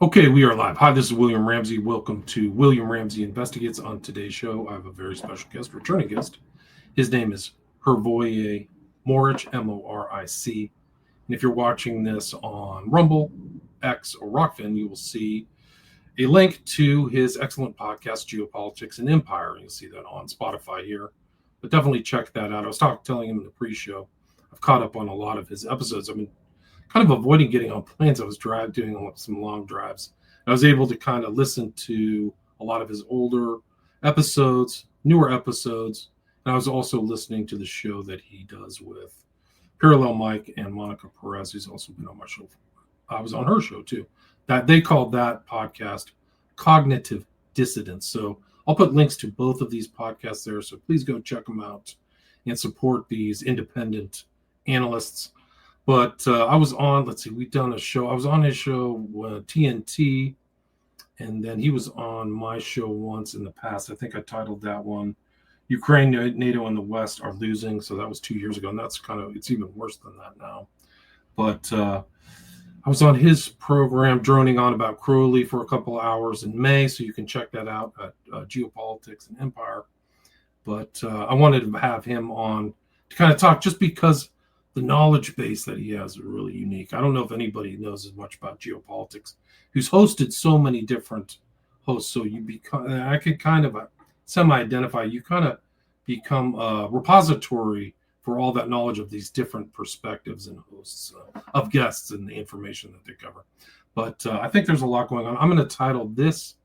Okay, we are live. Hi, this is William Ramsey. Welcome to William Ramsey Investigates. On today's show, I have a very special guest, returning guest. His name is Hrvoje Moric, Moric. And if you're watching this on Rumble, X, or Rockfin, you will see a link to his excellent podcast, Geopolitics and Empire. You'll see that on Spotify here. But definitely check that out. I was telling him in the pre-show, I've caught up on a lot of his episodes. I've been kind of avoiding getting on planes. I was doing some long drives. I was able to kind of listen to a lot of his older episodes, newer episodes, and I was also listening to the show that he does with Parallel Mike and Monica Perez, who's also been on my show. I was on her show too. That they called that podcast Cognitive Dissidents. So I'll put links to both of these podcasts there. So please go check them out and support these independent analysts. But I was on, we've done a show. I was on his show, TNT, and then he was on my show once in the past. I think I titled that one, Ukraine, NATO, and the West are losing. So that was 2 years ago, and it's even worse than that now. But I was on his program, droning on about Crowley for a couple of hours in May, so you can check that out at Geopolitics and Empire. But I wanted to have him on to kind of talk, just because the knowledge base that he has is really unique. I don't know if anybody knows as much about geopolitics, who's hosted so many different hosts. So I could kind of semi-identify, you kind of become a repository for all that knowledge of these different perspectives and hosts of guests and the information that they cover. But I think there's a lot going on. I'm going to title this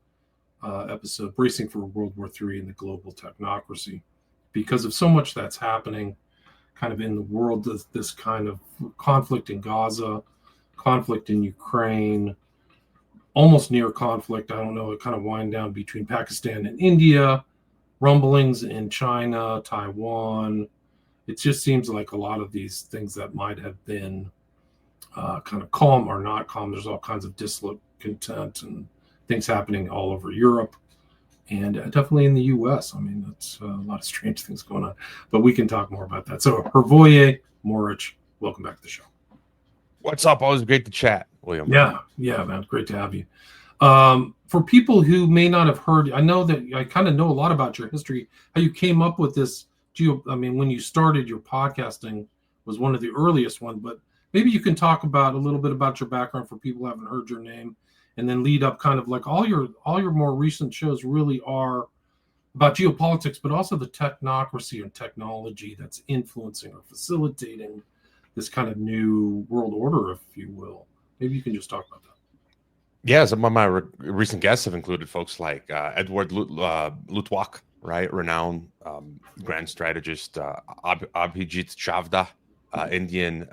episode Bracing for World War III and the Global Technocracy, because of so much that's happening kind of in the world, this kind of conflict in Gaza, conflict in Ukraine, almost near conflict, I don't know, it kind of wind down between Pakistan and India, rumblings in China, Taiwan. It just seems like a lot of these things that might have been kind of calm are not calm. There's all kinds of discontent and things happening all over Europe. And definitely in the U.S. I mean, that's a lot of strange things going on. But we can talk more about that. So, Hrvoje Moric, welcome back to the show. What's up? Always great to chat, William. Yeah, man. Great to have you. For people who may not have heard, I know that I kind of know a lot about your history, how you came up with this. When you started your podcasting was one of the earliest ones, but maybe you can talk about a little bit about your background for people who haven't heard your name. And then lead up kind of like all your more recent shows really are about geopolitics, but also the technocracy and technology that's influencing or facilitating this kind of new world order, if you will. Maybe you can just talk about that. Yeah, some of my recent guests have included folks like Edward Luttwak, right? Renowned grand strategist, Abhijit Chavda, Indian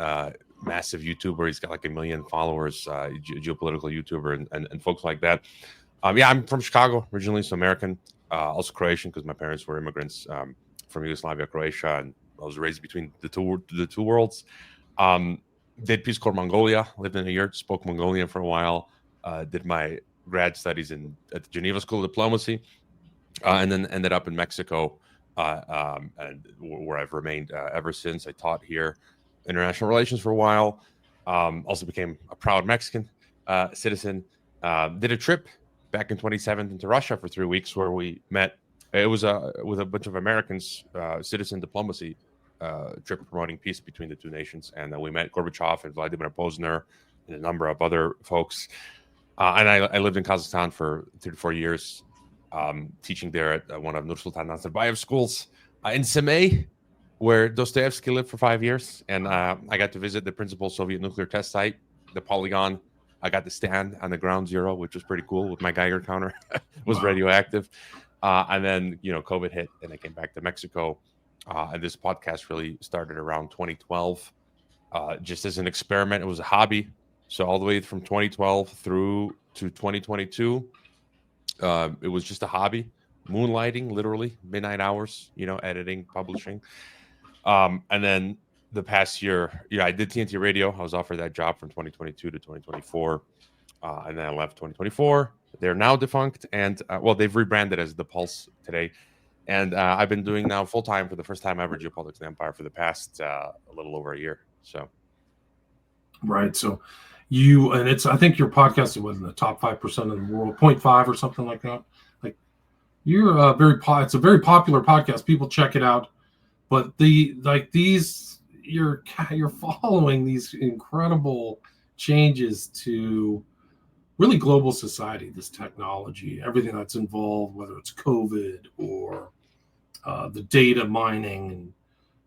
massive YouTuber. He's got like 1 million followers, geopolitical YouTuber, and folks like that. I'm from Chicago originally, so American, also Croatian because my parents were immigrants from Yugoslavia, Croatia, and I was raised between the two worlds. Did Peace Corps Mongolia, lived in a year, spoke Mongolian for a while. Did my grad studies at the Geneva School of Diplomacy, and then ended up in Mexico, and where I've remained ever since. I taught here international relations for a while. Also became a proud Mexican citizen. Did a trip back in 2017 to Russia for 3 weeks where we met. It was with a bunch of Americans, citizen diplomacy trip promoting peace between the two nations. And then we met Gorbachev and Vladimir Pozner and a number of other folks. And I lived in Kazakhstan for 3 to 4 years, teaching there at one of Nursultan Nazarbayev schools in Semey, where Dostoevsky lived for 5 years. And I got to visit the principal Soviet nuclear test site, the Polygon. I got to stand on the ground zero, which was pretty cool with my Geiger counter. It was radioactive. And then, COVID hit and I came back to Mexico. And this podcast really started around 2012, just as an experiment. It was a hobby. So all the way from 2012 through to 2022, it was just a hobby, moonlighting, literally midnight hours, editing, publishing. And then the past year, I did TNT Radio. I was offered that job from 2022 to 2024. And then I left 2024. They're now defunct. And, they've rebranded as The Pulse today. And I've been doing now full-time for the first time ever Geopolitics and Empire for the past a little over a year. So, right. So, I think your podcast was in the top 5% of the world, 0.5 or something like that. Like you're it's a very popular podcast. People check it out. But you're following these incredible changes to really global society, this technology, everything that's involved, whether it's COVID or the data mining and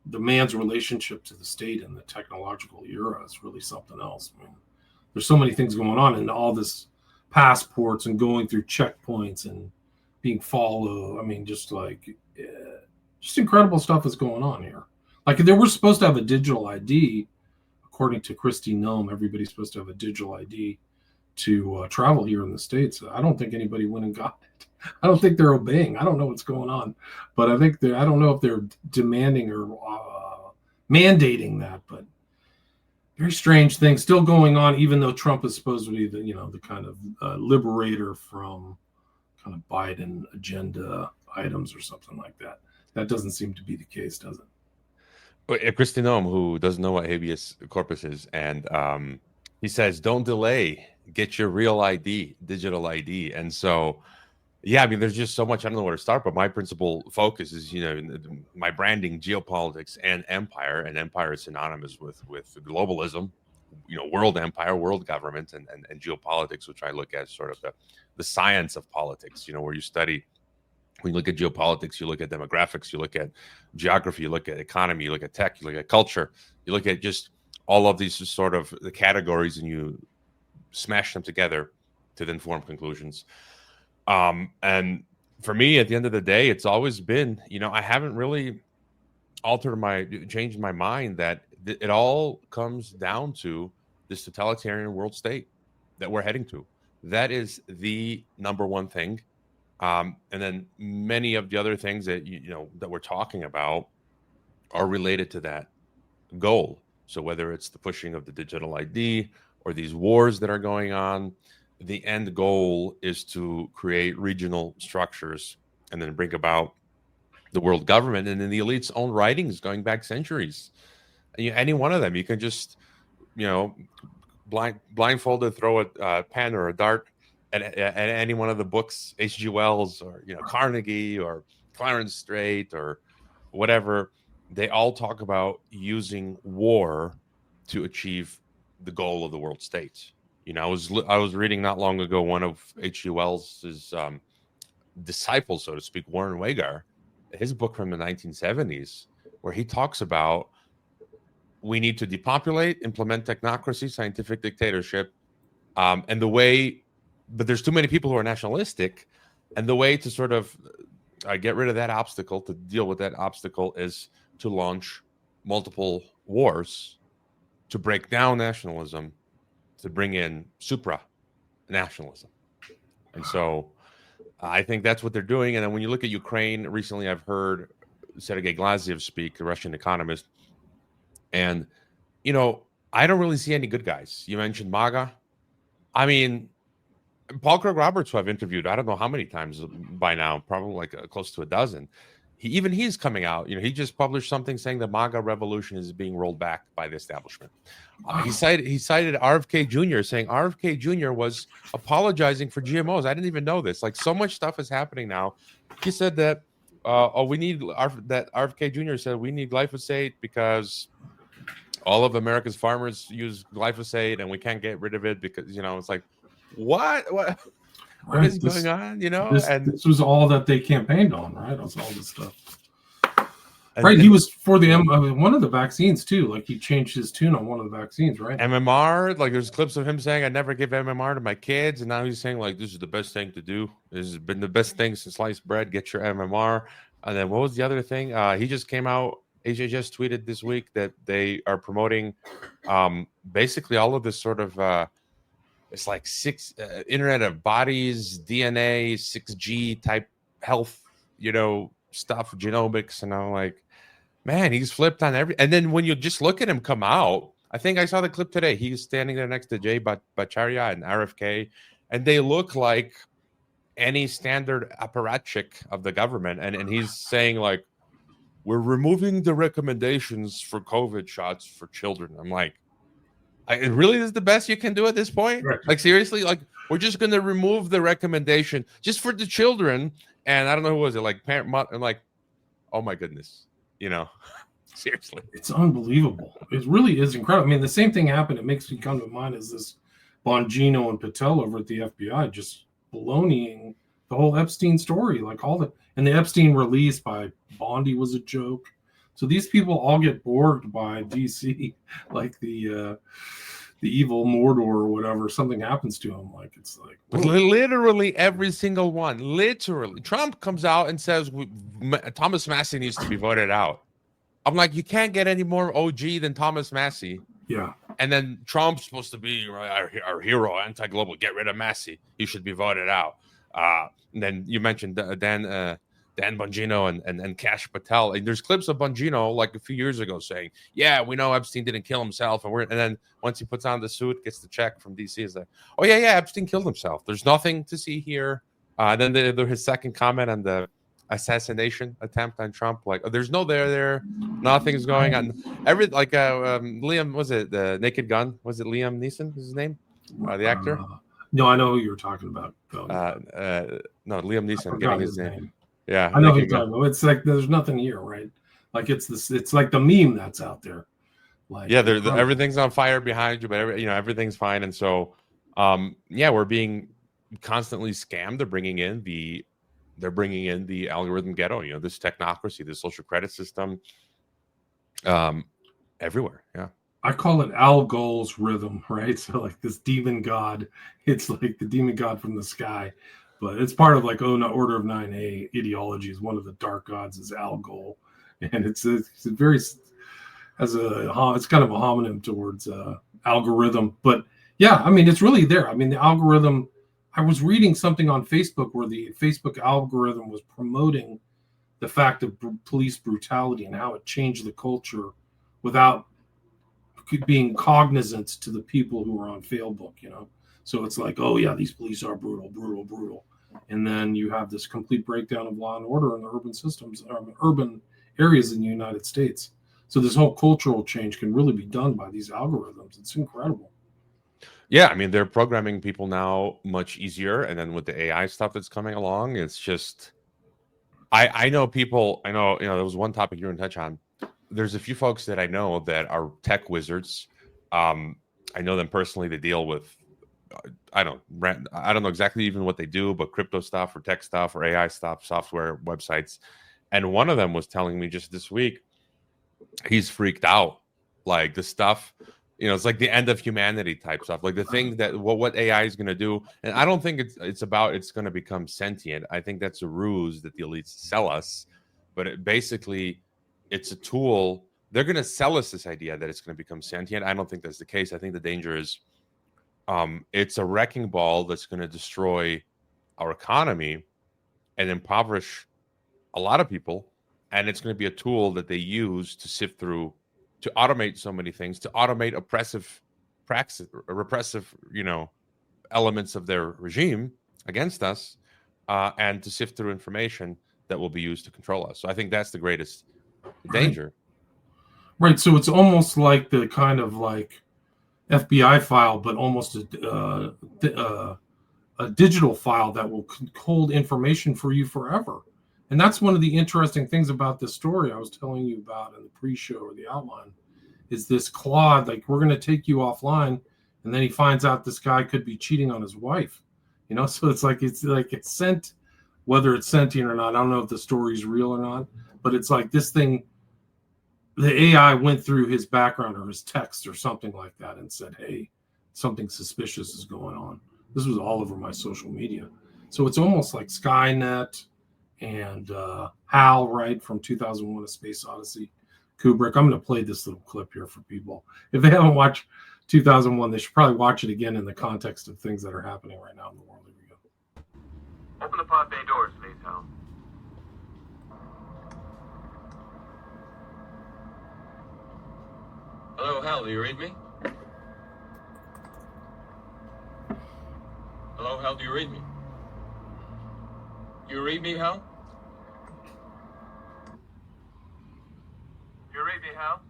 the man's relationship to the state in the technological era is really something else. I mean, there's so many things going on, and all this passports and going through checkpoints and being followed. I mean, just incredible stuff is going on here. Like they were supposed to have a digital ID, according to Christy Nome. Everybody's supposed to have a digital ID to travel here in the States. I don't think anybody went and got it. I don't think they're obeying. I don't know what's going on, but I don't know if they're demanding or mandating that. But very strange thing still going on, even though Trump is supposed to be the kind of liberator from kind of Biden agenda items or something like that. That doesn't seem to be the case, does it? Christy Nome, who doesn't know what habeas corpus is, and he says, "Don't delay. Get your real ID, digital ID." And so, yeah, I mean, there's just so much. I don't know where to start, but my principal focus is, my branding, geopolitics, and empire. And empire is synonymous with globalism, world empire, world government, and geopolitics, which I look at sort of the science of politics. Where you study. When you look at geopolitics, you look at demographics, you look at geography, you look at economy, you look at tech, you look at culture, you look at just all of these sort of the categories, and you smash them together to then form conclusions. And for me, at the end of the day, it's always been, I haven't really changed my mind that it all comes down to this totalitarian world state that we're heading to. That is the number one thing. And then many of the other things that that we're talking about are related to that goal. So whether it's the pushing of the digital ID or these wars that are going on, the end goal is to create regional structures and then bring about the world government. And in the elite's own writings going back centuries, any one of them, you can just blindfolded throw a pen or a dart at any one of the books, H.G. Wells or Carnegie or Clarence Strait or whatever, they all talk about using war to achieve the goal of the world state. I was reading not long ago one of H.G. Wells's disciples, so to speak, Warren Wagar, his book from the 1970s, where he talks about we need to depopulate, implement technocracy, scientific dictatorship, and the way. But there's too many people who are nationalistic, and the way to sort of get rid of that obstacle, to deal with that obstacle, is to launch multiple wars, to break down nationalism, to bring in supra-nationalism. And so I think that's what they're doing. And then when you look at Ukraine, recently I've heard Sergei Glaziev speak, a Russian economist, and, I don't really see any good guys. You mentioned MAGA. I mean, Paul Craig Roberts, who I've interviewed, I don't know how many times by now, probably like close to a dozen. He's coming out. He just published something saying the MAGA revolution is being rolled back by the establishment. He cited RFK Jr. saying RFK Jr. was apologizing for GMOs. I didn't even know this. Like, so much stuff is happening now. He said that that RFK Jr. said we need glyphosate because all of America's farmers use glyphosate and we can't get rid of it because it's like. What is going on? This was all that they campaigned on, right? It was all this stuff, and right? He was for the one of the vaccines too. Like he changed his tune on one of the vaccines, right? MMR. Like there's clips of him saying, "I never give MMR to my kids," and now he's saying, "Like this is the best thing to do. This has been the best thing since sliced bread. Get your MMR." And then what was the other thing? He just came out. AJ just tweeted this week that they are promoting basically all of this sort of. It's like Internet of Bodies, DNA, 6G type health, stuff, genomics. And I'm like, man, he's flipped on every. And then when you just look at him come out, I think I saw the clip today. He's standing there next to Jay Bhattacharya and RFK, and they look like any standard apparatchik of the government. And he's saying, like, we're removing the recommendations for COVID shots for children. I'm like, It really is the best you can do at this point. Right. Like seriously, like we're just going to remove the recommendation just for the children. And I don't know who was it, like parent, and like, oh my goodness, seriously, it's unbelievable. It really is incredible. I mean, the same thing happened. It makes me come to mind as this Bongino and Patel over at the FBI just baloneying the whole Epstein story, like and the Epstein release by Bondi was a joke. So these people all get borged by DC, like the evil Mordor or whatever. Something happens to him, like it's like but literally every single one. Literally, Trump comes out and says Thomas Massey needs to be voted out. I'm like, you can't get any more OG than Thomas Massey. Yeah. And then Trump's supposed to be our hero, anti-global. Get rid of Massey. He should be voted out. And then you mentioned Dan Bongino and Kash Patel. And there's clips of Bongino like a few years ago saying, "Yeah, we know Epstein didn't kill himself," and then once he puts on the suit, gets the check from DC, is like, "Oh yeah, Epstein killed himself. There's nothing to see here." Then his second comment on the assassination attempt on Trump, like, oh, there's no there, nothing's going on. Liam, was it the Naked Gun? Was it Liam Neeson? Is his name? The actor? No, I know who you were talking about. No, Liam Neeson getting his name. Yeah, I know who you're talking about. It's like there's nothing here, right? Like it's like the meme that's out there. Like everything's on fire behind you, but everything's fine, and so we're being constantly scammed. They're bringing in the algorithm ghetto, this technocracy, this social credit system, everywhere. Yeah. I call it Al Gore's rhythm, right? So like this demon god, it's like the demon god from the sky, but it's part of like Order of 9A ideology. Is one of the dark gods is Al Gore, and it's kind of a homonym towards algorithm. But yeah, I mean it's really there. I mean the algorithm. I was reading something on Facebook where the Facebook algorithm was promoting the fact of police brutality and how it changed the culture without being cognizant to the people who are on Facebook, So it's like, oh yeah, these police are brutal. And then you have this complete breakdown of law and order in the urban systems, urban areas in the United States. So this whole cultural change can really be done by these algorithms. It's incredible. Yeah, I mean, they're programming people now much easier. And then with the AI stuff that's coming along, it's just, I know people, there was one topic you were in touch on. There's a few folks that I know that are tech wizards. I know them personally. They deal with, I don't know exactly even what they do, but crypto stuff or tech stuff or AI stuff, software, websites. And one of them was telling me just this week, he's freaked out. Like the stuff, it's like the end of humanity type stuff, like the thing that what AI is going to do. And I don't think it's going to become sentient. I think that's a ruse that the elites sell us. But it's a tool. They're going to sell us this idea that it's going to become sentient. I don't think that's the case. I think the danger is it's a wrecking ball that's going to destroy our economy and impoverish a lot of people. And it's going to be a tool that they use to sift through, to automate so many things, to automate oppressive practice, repressive, elements of their regime against us, and to sift through information that will be used to control us. So I think that's the greatest danger. Right. So it's almost like the kind of like FBI file, but almost a digital file that will hold information for you forever. And that's one of the interesting things about this story I was telling you about in the pre-show or the outline, is this Claude, like, we're going to take you offline. And then he finds out this guy could be cheating on his wife, so it's sent, whether it's sentient or not. I don't know if the story's real or not, but it's like this thing, the AI went through his background or his text or something like that and said, hey, something suspicious is going on. This was all over my social media. So it's almost like Skynet and HAL, right, from 2001: A Space Odyssey, Kubrick. I'm going to play this little clip here for people. If they haven't watched 2001, they should probably watch it again in the context of things that are happening right now in the world. Here we go. Open the pod bay doors, please, Hal. Hello, Hal, do you read me? Hello, Hal, do you read me? You read me, Hal? You read me, Hal?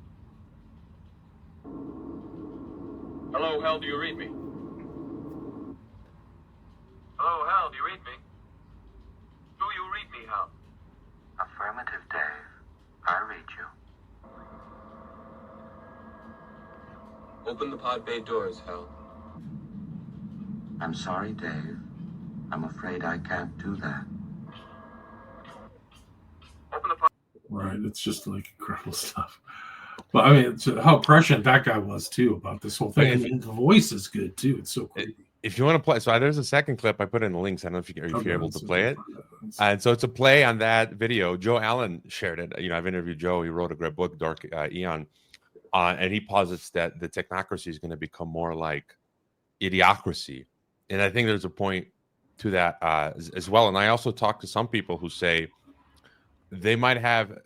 Hello, Hal, do you read me? Hello, Hal, do you read me? Do you read me, Hal? Affirmative, Dave. I read you. Open the pod bay doors, Hal. I'm sorry, Dave. I'm afraid I can't do that. Open the pod. Right. It's just like incredible stuff. But I mean, it's how prescient that guy was too about this whole thing. And the voice is good too. It's so creepy. If you want to play, so there's a second clip I put in the links. I don't know if you're able to play it. It's- And so it's a play on that video. Joe Allen shared it. I've interviewed Joe. He wrote a great book, Dark Eon, and he posits that the technocracy is going to become more like idiocracy. And I think there's a point to that as well. And I also talked to some people who say they might have,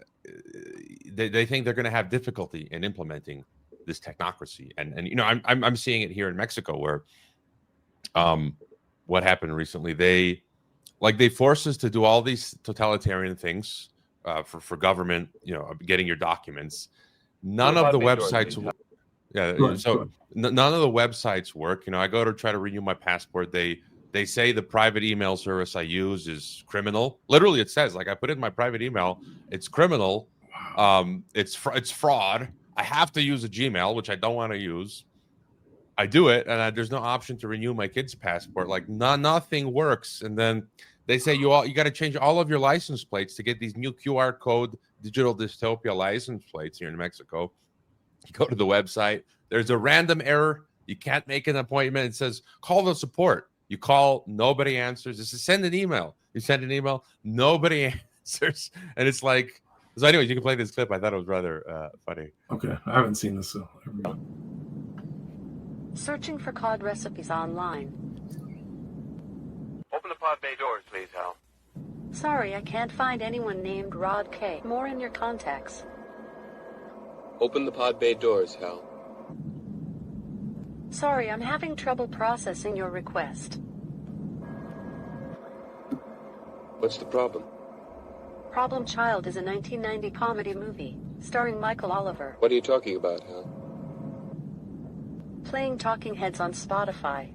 they think they're going to have difficulty in implementing this technocracy. And I'm seeing it here in Mexico where what happened recently, they forced us to do all these totalitarian things for government, getting your documents. None of the websites none of the websites work. I go to try to renew my passport. They say the private email service I use is criminal. Literally, it says, like, I put in my private email, it's criminal. It's fraud. I have to use a Gmail, which I don't want to use. I do it, and there's no option to renew my kid's passport. Like, nothing works. And then they say you got to change all of your license plates to get these new QR code digital dystopia license plates here in Mexico. You go to the website, there's a random error. You can't make an appointment. It says call the support. You call, nobody answers. It says send an email. You send an email, nobody answers, and it's like. So, anyways, you can play this clip. I thought it was rather funny. Okay, I haven't seen this. So. Searching for cod recipes online. Open the pod bay doors, please, Hal. Sorry, I can't find anyone named Rod K. More in your contacts. Open the pod bay doors, Hal. Sorry, I'm having trouble processing your request. What's the problem? Problem Child is a 1990 comedy movie starring Michael Oliver, What are you talking about, Hal? playing Talking Heads on Spotify.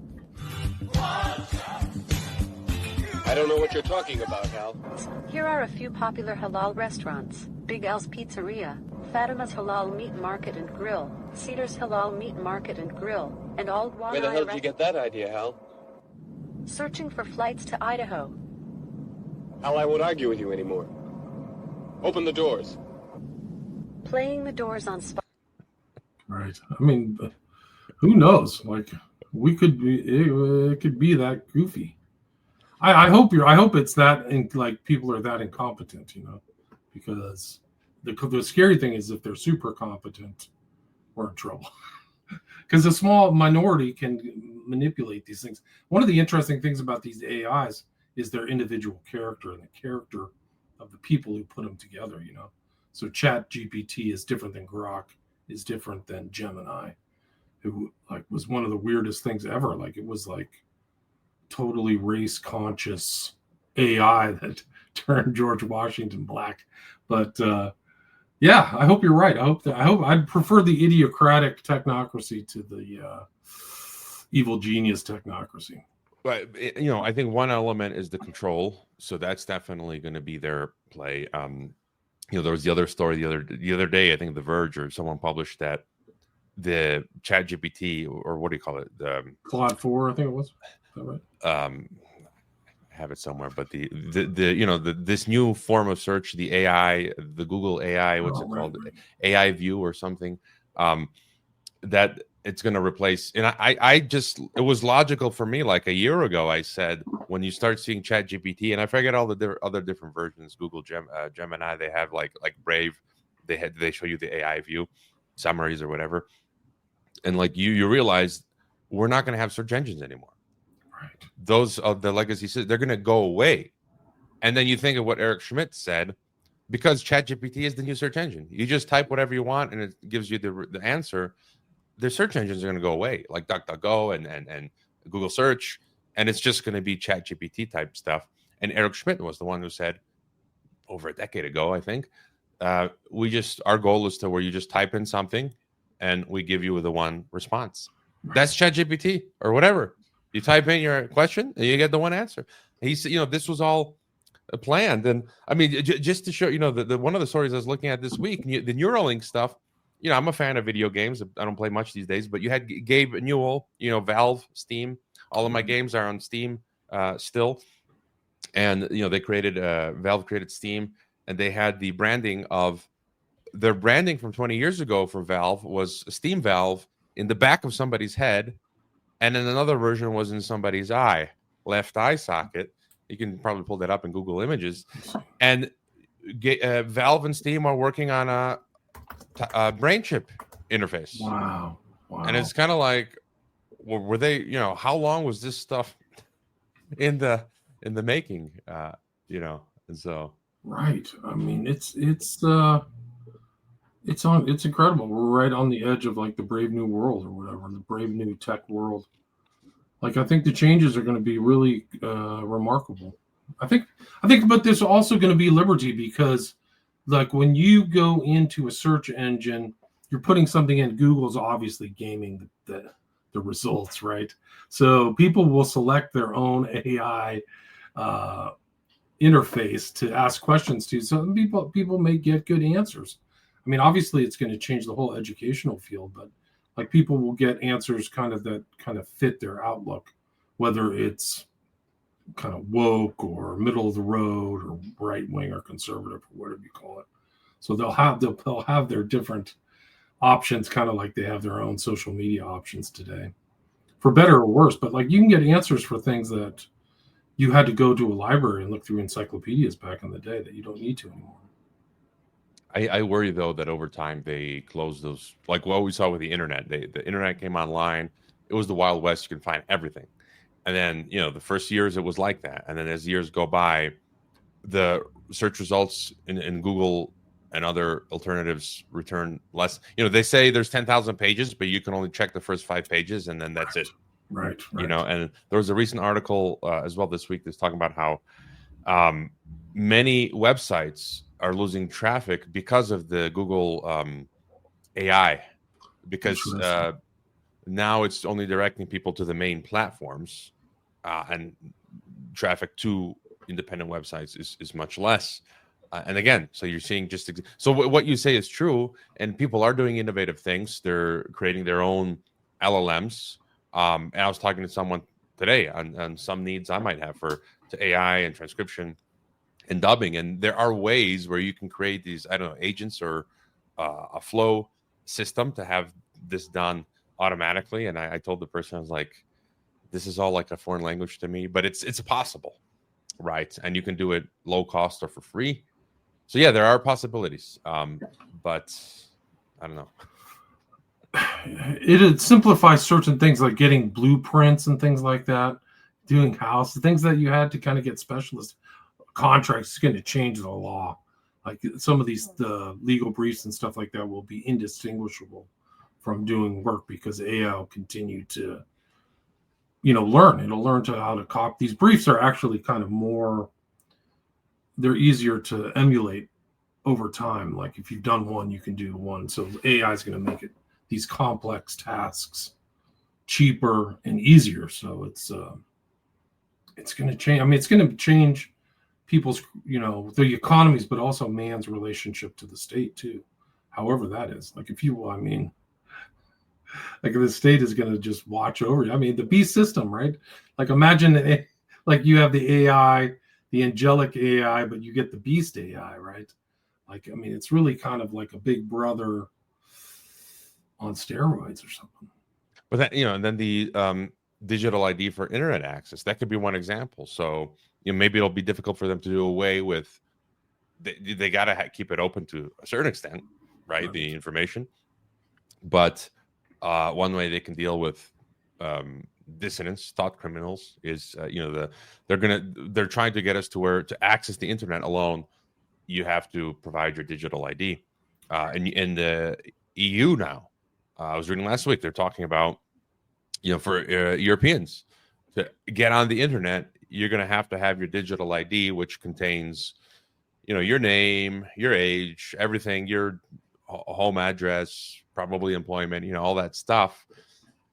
I don't know what you're talking about, Hal. Here are a few popular halal restaurants: Big Al's Pizzeria, Fatima's Halal Meat Market and Grill, Cedar's Halal Meat Market and Grill, and Old Where the hell did you get that idea, Hal? Searching for flights to Idaho. Hal, I won't argue with you anymore. Open the doors. Playing The Doors on Spotify. Right. I mean, who knows? Like, we could be. It could be that goofy. I hope it's that. Like, people are that incompetent, because the scary thing is if they're super competent, we're in trouble. Because a small minority can manipulate these things. One of the interesting things about these AIs is their individual character and the character of the people who put them together, So Chat GPT is different than Grok, is different than Gemini, who was one of the weirdest things ever. Like, it was like totally race conscious AI that turned George Washington black. But yeah, I hope you're right. I hope I'd prefer the idiocratic technocracy to the evil genius technocracy. But I think one element is the control, so that's definitely going to be their play. There was the other story the other day. I think The Verge or someone published that the Chat GPT, or what do you call it? The Claude 4, I think it was. Is that right? I have it somewhere, but this new form of search, the AI, the Google AI, what's it called? Right. AI View or something. That it's going to replace, and it was logical for me. Like a year ago, I said, when you start seeing Chat GPT, and I forget all the other different versions, Google Gemini, they have like Brave, they show you the AI view summaries or whatever, and like you realize we're not going to have search engines anymore. Right. Those of the legacy systems, they're going to go away. And then you think of what Eric Schmidt said, because ChatGPT is the new search engine. You just type whatever you want, and it gives you the answer. The search engines are going to go away, like DuckDuckGo and Google Search, and it's just going to be ChatGPT type stuff. And Eric Schmidt was the one who said, over a decade ago, I think, our goal is to where you just type in something, and we give you the one response. That's ChatGPT or whatever. You type in your question and you get the one answer. He said, this was all planned. And I mean, just to show, the one of the stories I was looking at this week, the Neuralink stuff. I'm a fan of video games. I don't play much these days, but you had Gabe Newell, Valve, Steam. All of my games are on Steam still. And, they created, Valve created Steam, and they had the branding of their branding from 20 years ago for Valve was a Steam Valve in the back of somebody's head. And then another version was in somebody's left eye socket. You can probably pull that up in Google Images. And Valve and Steam are working on a brain chip interface. Wow. And it's kind of like, were they? How long was this stuff in the making? And so. Right. I mean, it's incredible. We're right on the edge of like the brave new world or whatever, the brave new tech world. Like, I think the changes are going to be really remarkable. I think, but there's also going to be liberty because, like, when you go into a search engine, you're putting something in. Google's obviously gaming the results, right? So people will select their own AI interface to ask questions to. So people may get good answers. I mean, obviously, it's going to change the whole educational field, but like people will get answers that fit their outlook, whether it's kind of woke or middle of the road or right wing or conservative or whatever you call it. So they'll have their different options, kind of like they have their own social media options today, for better or worse. But like you can get answers for things that you had to go to a library and look through encyclopedias back in the day that you don't need to anymore. I worry though that over time they close those, like what we saw with the internet. The internet came online. It was the Wild West. You can find everything. And then, the first years it was like that. And then as years go by, the search results in Google and other alternatives return less. They say there's 10,000 pages, but you can only check the first 5 pages and then that's it. Right. And there was a recent article as well this week that's talking about how many websites are losing traffic because of the Google AI, because now it's only directing people to the main platforms and traffic to independent websites is much less. And again, so you're seeing so what you say is true, and people are doing innovative things. They're creating their own LLMs. And I was talking to someone today on some needs I might have to AI and transcription and dubbing. And there are ways where you can create these, agents or a flow system to have this done automatically. And I told the person, I was like, this is all like a foreign language to me, but it's possible, right? And you can do it low cost or for free. So yeah, there are possibilities, but I don't know. It simplifies certain things like getting blueprints and things like that, doing things that you had to kind of get specialist contracts. Is going to change the law. Like some of these legal briefs and stuff like that will be indistinguishable from doing work because AI will continue to, learn. It'll learn how to copy. These briefs are actually kind of more, they're easier to emulate over time. Like if you've done one, you can do one. So AI is going to make these complex tasks cheaper and easier. So it's going to change. I mean, it's going to change people's, the economies, but also man's relationship to the state too. However that is. Like if the state is going to just watch over you. I mean, the beast system, right? Like imagine like you have the AI, the angelic AI, but you get the beast AI, right? Like, I mean, it's really kind of like a big brother on steroids or something. But that, and then the digital ID for internet access, that could be one example. So, maybe it'll be difficult for them to do away with. They got to keep it open to a certain extent, right? The information. But one way they can deal with dissidents, thought criminals, is they're trying to get us to where to access the internet alone, you have to provide your digital ID. And in the EU now, I was reading last week, they're talking about, for Europeans to get on the internet, you're going to have your digital ID, which contains, your name, your age, everything, your home address, probably employment, all that stuff.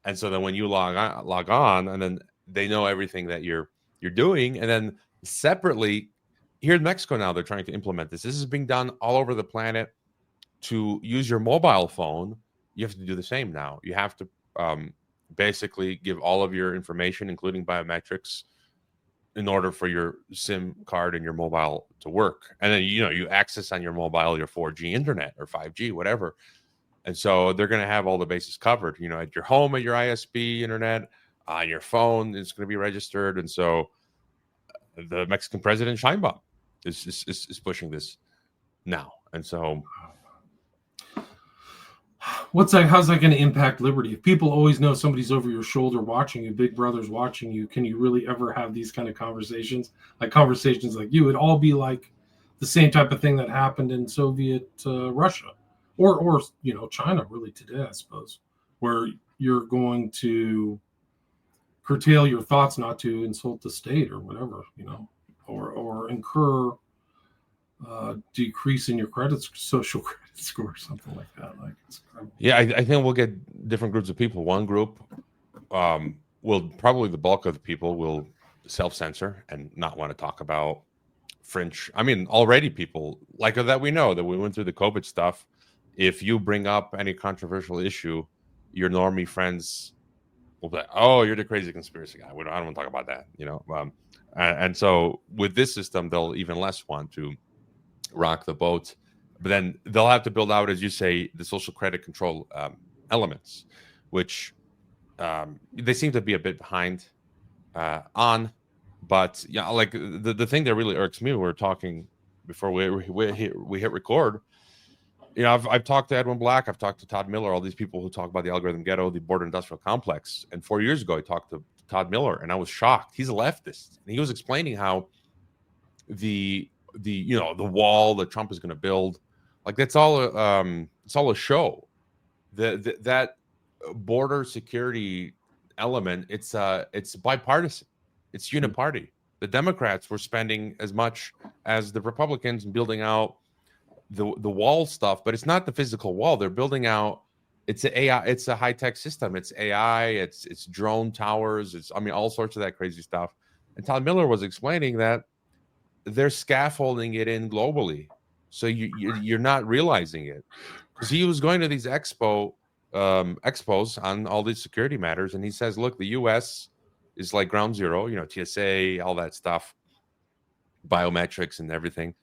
And so then when you log on, and then they know everything that you're doing, and then separately here in Mexico now they're trying to implement this. This is being done all over the planet. To use your mobile phone, you have to do the same now. You have to basically give all of your information, including biometrics, in order for your SIM card and your mobile to work. And then you access on your mobile your 4G internet or 5G, whatever. And so they're going to have all the bases covered, at your home, at your ISP internet, on your phone, it's going to be registered. And so the Mexican president, Sheinbaum, is pushing this now. And so how's that going to impact liberty? If people always know somebody's over your shoulder watching you, Big Brother's watching you, can you really ever have these kind of conversations? Like conversations like you would all be like the same type of thing that happened in Soviet Russia or China really today, I suppose, where you're going to curtail your thoughts not to insult the state or whatever, or incur decrease in your social credit score or something like that. Yeah, I think we'll get different groups of people. One group will probably the bulk of the people will self-censor and not want to talk about fringe. I mean, already people like that we know that we went through the COVID stuff. If you bring up any controversial issue, your normie friends will be like, "Oh, you're the crazy conspiracy guy. I don't want to talk about that." And so with this system, they'll even less want to rock the boat. But then they'll have to build out, as you say, the social credit control elements, which they seem to be a bit behind on. But yeah, like the thing that really irks me, we were talking before we hit record. I've talked to Edwin Black, I've talked to Todd Miller, all these people who talk about the algorithm ghetto, the border industrial complex. And 4 years ago, I talked to Todd Miller, and I was shocked. He's a leftist, and he was explaining how the wall that Trump is going to build, like it's all a show. That border security element, it's bipartisan, it's uniparty. The Democrats were spending as much as the Republicans in building out the wall stuff, but it's not the physical wall. They're building out. It's a AI. It's a high tech system. It's AI. It's drone towers. It's all sorts of that crazy stuff. And Todd Miller was explaining that they're scaffolding it in globally, so you're not realizing it, because he was going to these expos on all these security matters, and he says, look, the U.S. is like ground zero, TSA, all that stuff, biometrics and everything,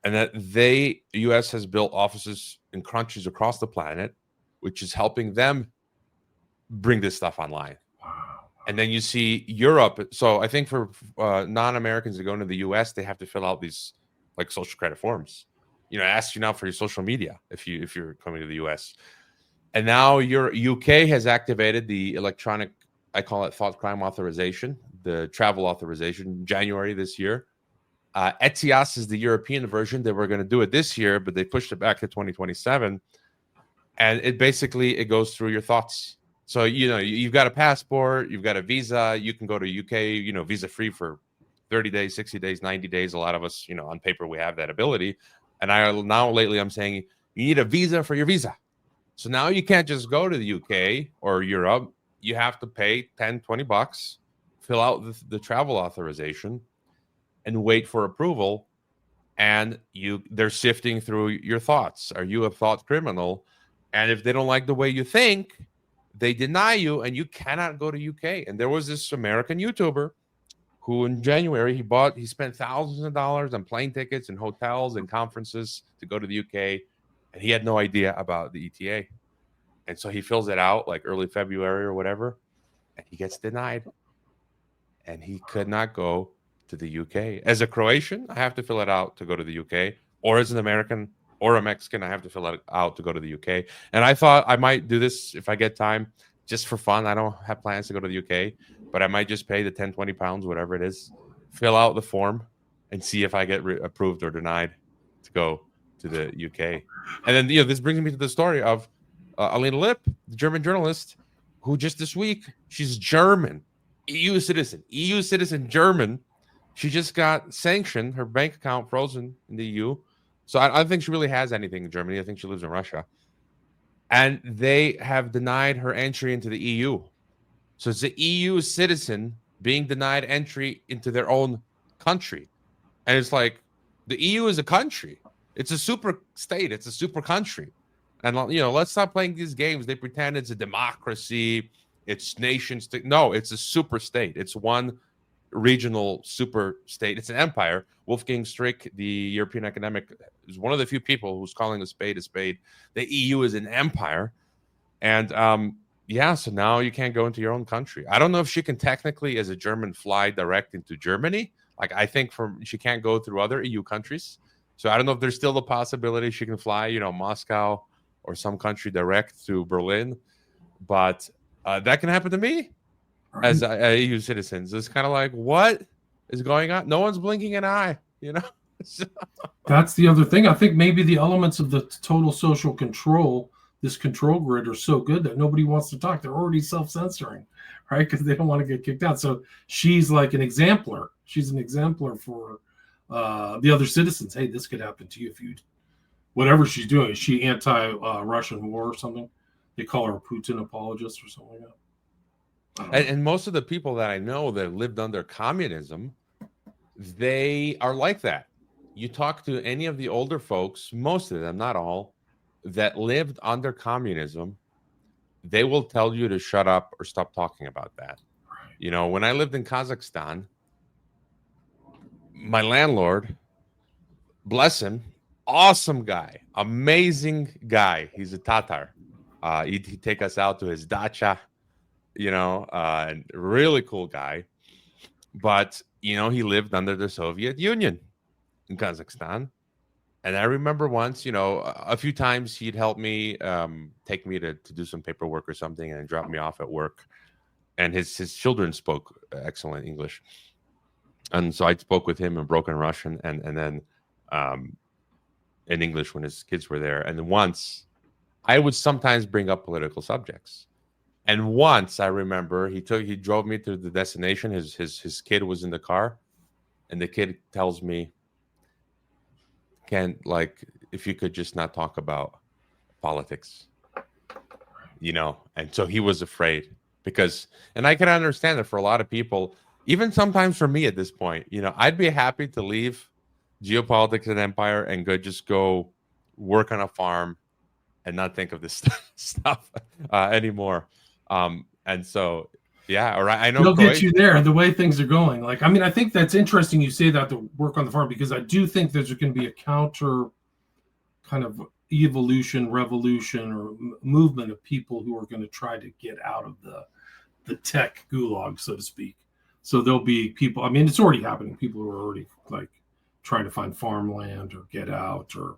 and that the U.S. has built offices in countries across the planet, which is helping them bring this stuff online. And then you see Europe. So I think for non-Americans to go into the U.S., they have to fill out these like social credit forms. Ask you now for your social media if you're coming to the U.S. And now your UK has activated the electronic, I call it thought crime authorization, the travel authorization, January this year. ETIAS is the European version. They were going to do it this year, but they pushed it back to 2027. And it goes through your thoughts. So, you've got a passport, you've got a visa, you can go to UK, visa free for 30 days, 60 days, 90 days. A lot of us, on paper, we have that ability. And lately I'm saying you need a visa for your visa. So now you can't just go to the UK or Europe. You have to pay $10-20, fill out the travel authorization and wait for approval. And they're sifting through your thoughts. Are you a thought criminal? And if they don't like the way you think, they deny you and you cannot go to UK. And there was this American YouTuber who in January, he spent thousands of dollars on plane tickets and hotels and conferences to go to the UK. And he had no idea about the ETA. And so he fills it out like early February or whatever. And he gets denied. And he could not go to the UK. As a Croatian, I have to fill it out to go to the UK. Or as an American or a Mexican, I have to fill it out to go to the UK. And I thought I might do this if I get time, just for fun. I don't have plans to go to the UK, but I might just pay the 10-20 pounds, whatever it is, fill out the form and see if I get approved or denied to go to the UK. And then, this brings me to the story of Alina Lipp, the German journalist, who just this week, she's German, EU citizen German. She just got sanctioned, her bank account frozen in the EU. So I don't think she really has anything in Germany. I think she lives in Russia. And they have denied her entry into the EU. So it's an EU citizen being denied entry into their own country. And it's like, the EU is a country. It's a super state. It's a super country. And, let's stop playing these games. They pretend it's a democracy. It's nations. No, it's a super state. It's one regional super state. It's an empire. Wolfgang Strick, the European academic, is one of the few people who's calling a spade a spade. The EU is an empire. And, so now you can't go into your own country. I don't know if she can technically, as a German, fly direct into Germany. Like, I think she can't go through other EU countries. So I don't know if there's still the possibility she can fly, Moscow or some country direct to Berlin. But that can happen to me as a EU citizen. So it's kind of like, what is going on? No one's blinking an eye, So. That's the other thing. I think maybe the elements of the total social control, this control grid, are so good that nobody wants to talk. They're already self-censoring, right? Because they don't want to get kicked out. So she's like an exemplar. She's an exemplar for the other citizens. Hey, this could happen to you if you, whatever she's doing. Is she anti-Russian war or something? They call her a Putin apologist or something like that. And most of the people that I know that lived under communism, they are like that. You talk to any of the older folks, most of them, not all, that lived under communism, they will tell you to shut up or stop talking about that. Right. When I lived in Kazakhstan, my landlord, bless him, awesome guy, amazing guy. He's a Tatar. He'd take us out to his dacha, and really cool guy. But, he lived under the Soviet Union in Kazakhstan. And I remember once, a few times he'd help me, take me to do some paperwork or something and drop me off at work. And his children spoke excellent English. And so I spoke with him in broken Russian and then in English when his kids were there. And once I would sometimes bring up political subjects. And once I remember he drove me to the destination. His kid was in the car. And the kid tells me, if you could just not talk about politics, and so he was afraid and I can understand it for a lot of people, even sometimes for me at this point, I'd be happy to leave geopolitics and empire and go work on a farm and not think of this stuff anymore. And so, yeah, all right. I know it'll get you there the way things are going. I think that's interesting you say that, to work on the farm, because I do think there's going to be a counter kind of revolution or movement of people who are going to try to get out of the tech gulag, so to speak. So there'll be people, it's already happening. People who are already trying to find farmland or get out or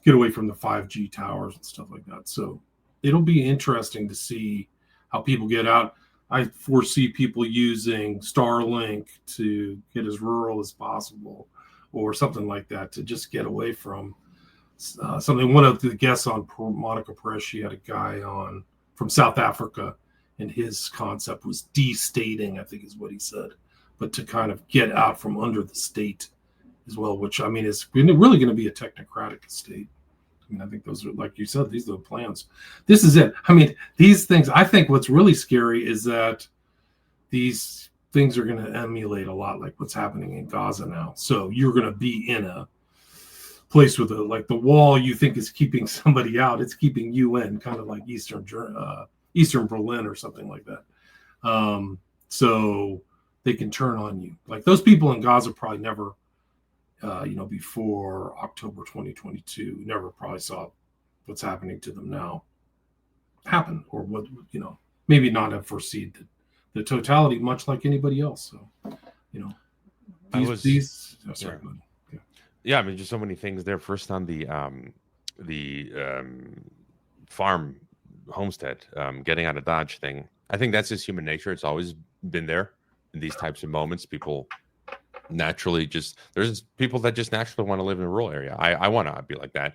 get away from the 5G towers and stuff like that. So it'll be interesting to see how people get out. I foresee people using Starlink to get as rural as possible or something like that to just get away from something. One of the guests on Monica Perez, she had a guy on from South Africa, and his concept was destating, I think is what he said, but to kind of get out from under the state as well, which is really going to be a technocratic state. I think those are, like you said, these are the plans. This is it. These things, I think what's really scary is that these things are going to emulate a lot like what's happening in Gaza now. So you're going to be in a place with the wall you think is keeping somebody out. It's keeping you in, kind of like Eastern Berlin or something like that. So they can turn on you. Like those people in Gaza probably never, before October 2022, never probably saw what's happening to them now happen, or what, maybe not have foreseen the totality, much like anybody else. So, just so many things there. First on the farm homestead, getting out of Dodge thing. I think that's just human nature. It's always been there in these types of moments. People naturally there's people that just naturally want to live in a rural area. I want to be like that.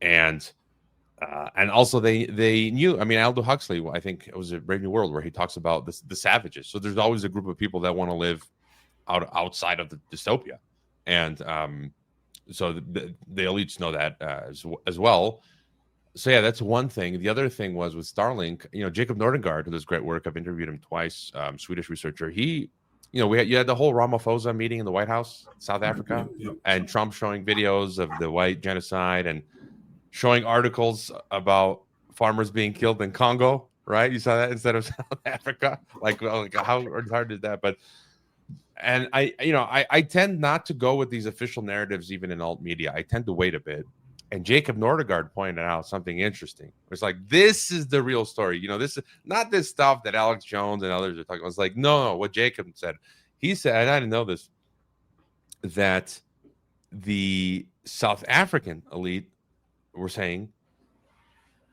And also they knew, Aldous Huxley, I think it was a Brave New World, where he talks about the savages. So there's always a group of people that want to live outside of the dystopia. And so the elites know that as well. So yeah, that's one thing. The other thing was with Starlink. Jacob Nordengard, who does great work. I've interviewed him twice. Swedish researcher. He, you had the whole Ramaphosa meeting in the White House, South Africa, and Trump showing videos of the white genocide and showing articles about farmers being killed in Congo. Right? You saw that instead of South Africa. Like how hard is that? And I tend not to go with these official narratives, even in alt media. I tend to wait a bit. And Jacob Nordegard pointed out something interesting. It's like, this is the real story. This is not this stuff that Alex Jones and others are talking about. It's like, no, what Jacob said. He said, and I didn't know this, that the South African elite were saying,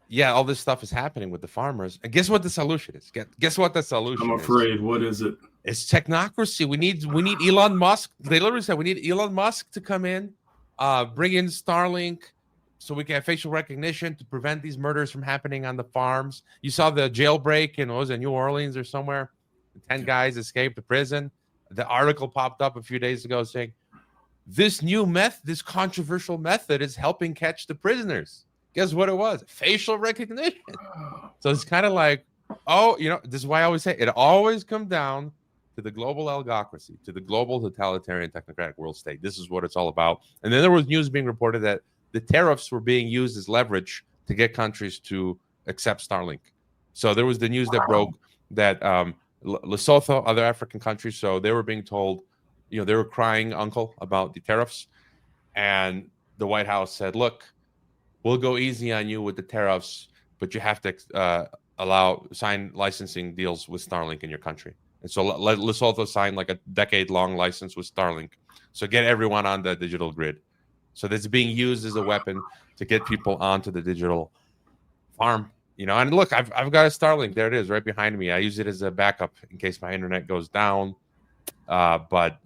yeah, all this stuff is happening with the farmers. And guess what the solution is? Guess what the solution is? I'm afraid. What is it? It's technocracy. We need Elon Musk. They literally said we need Elon Musk to come in, bring in Starlink, so we can have facial recognition to prevent these murders from happening on the farms. You saw the jailbreak in, New Orleans or somewhere? 10 guys escaped the prison. The article popped up a few days ago saying, this controversial method is helping catch the prisoners. Guess what it was? Facial recognition. So it's kind of like, this is why I always say it always comes down to the global algocracy, to the global totalitarian technocratic world state. This is what it's all about. And then there was news being reported that the tariffs were being used as leverage to get countries to accept Starlink. So there was the news that broke that Lesotho, other African countries, so they were being told, they were crying uncle about the tariffs. And the White House said, look, we'll go easy on you with the tariffs, but you have to sign licensing deals with Starlink in your country. And so Lesotho signed like a decade-long license with Starlink. So get everyone on the digital grid. So that's being used as a weapon to get people onto the digital farm. And look, I've got a Starlink. There it is, right behind me. I use it as a backup in case my internet goes down. But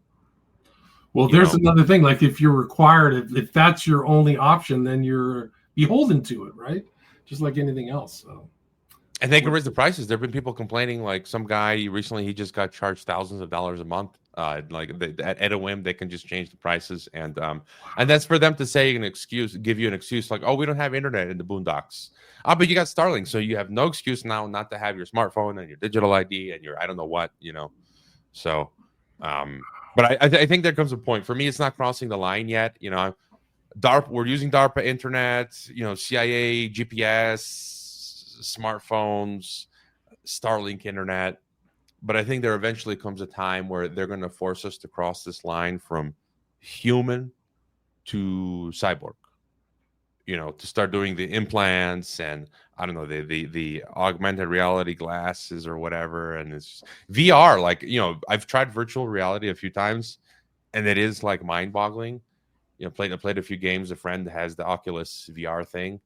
there's another thing. Like if you're required, if that's your only option, then you're beholden to it, right? Just like anything else. So. And they can raise the prices. There have been people complaining, like some guy recently, he just got charged thousands of dollars a month. At a whim, they can just change the prices. And that's for them to say give you an excuse like, oh, we don't have internet in the boondocks. But you got Starlink. So you have no excuse now not to have your smartphone and your digital ID and your, I don't know what, So, but I think there comes a point. For me, it's not crossing the line yet. DARPA, we're using DARPA internet, CIA, GPS, smartphones, Starlink internet. But I think there eventually comes a time where they're going to force us to cross this line from human to cyborg, to start doing the implants and I don't know, the augmented reality glasses or whatever. And it's VR, like, I've tried virtual reality a few times and it is like mind boggling. Played a few games. A friend has the Oculus VR thing,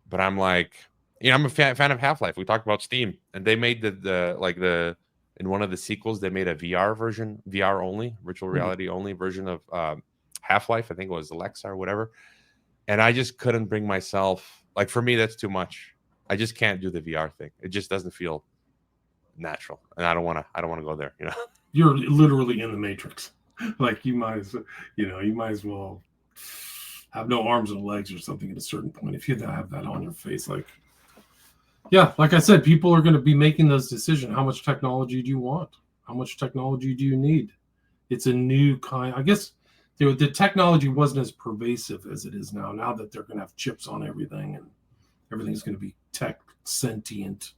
but I'm like, I'm a fan of Half-Life. We talked about Steam, and they made in one of the sequels, they made a VR version, VR only, virtual reality only version of Half-Life. I think it was Alexa or whatever. And I just couldn't bring myself. Like for me, that's too much. I just can't do the VR thing. It just doesn't feel natural, and I don't want to go there. You're literally in the Matrix. Like you might as well have no arms and legs or something at a certain point if you have that on your face. Like I said, people are going to be making those decisions. How much technology do you want? How much technology do you need? It's a new kind. I guess the technology wasn't as pervasive as it is now. Now that they're going to have chips on everything and everything's going to be tech sentient.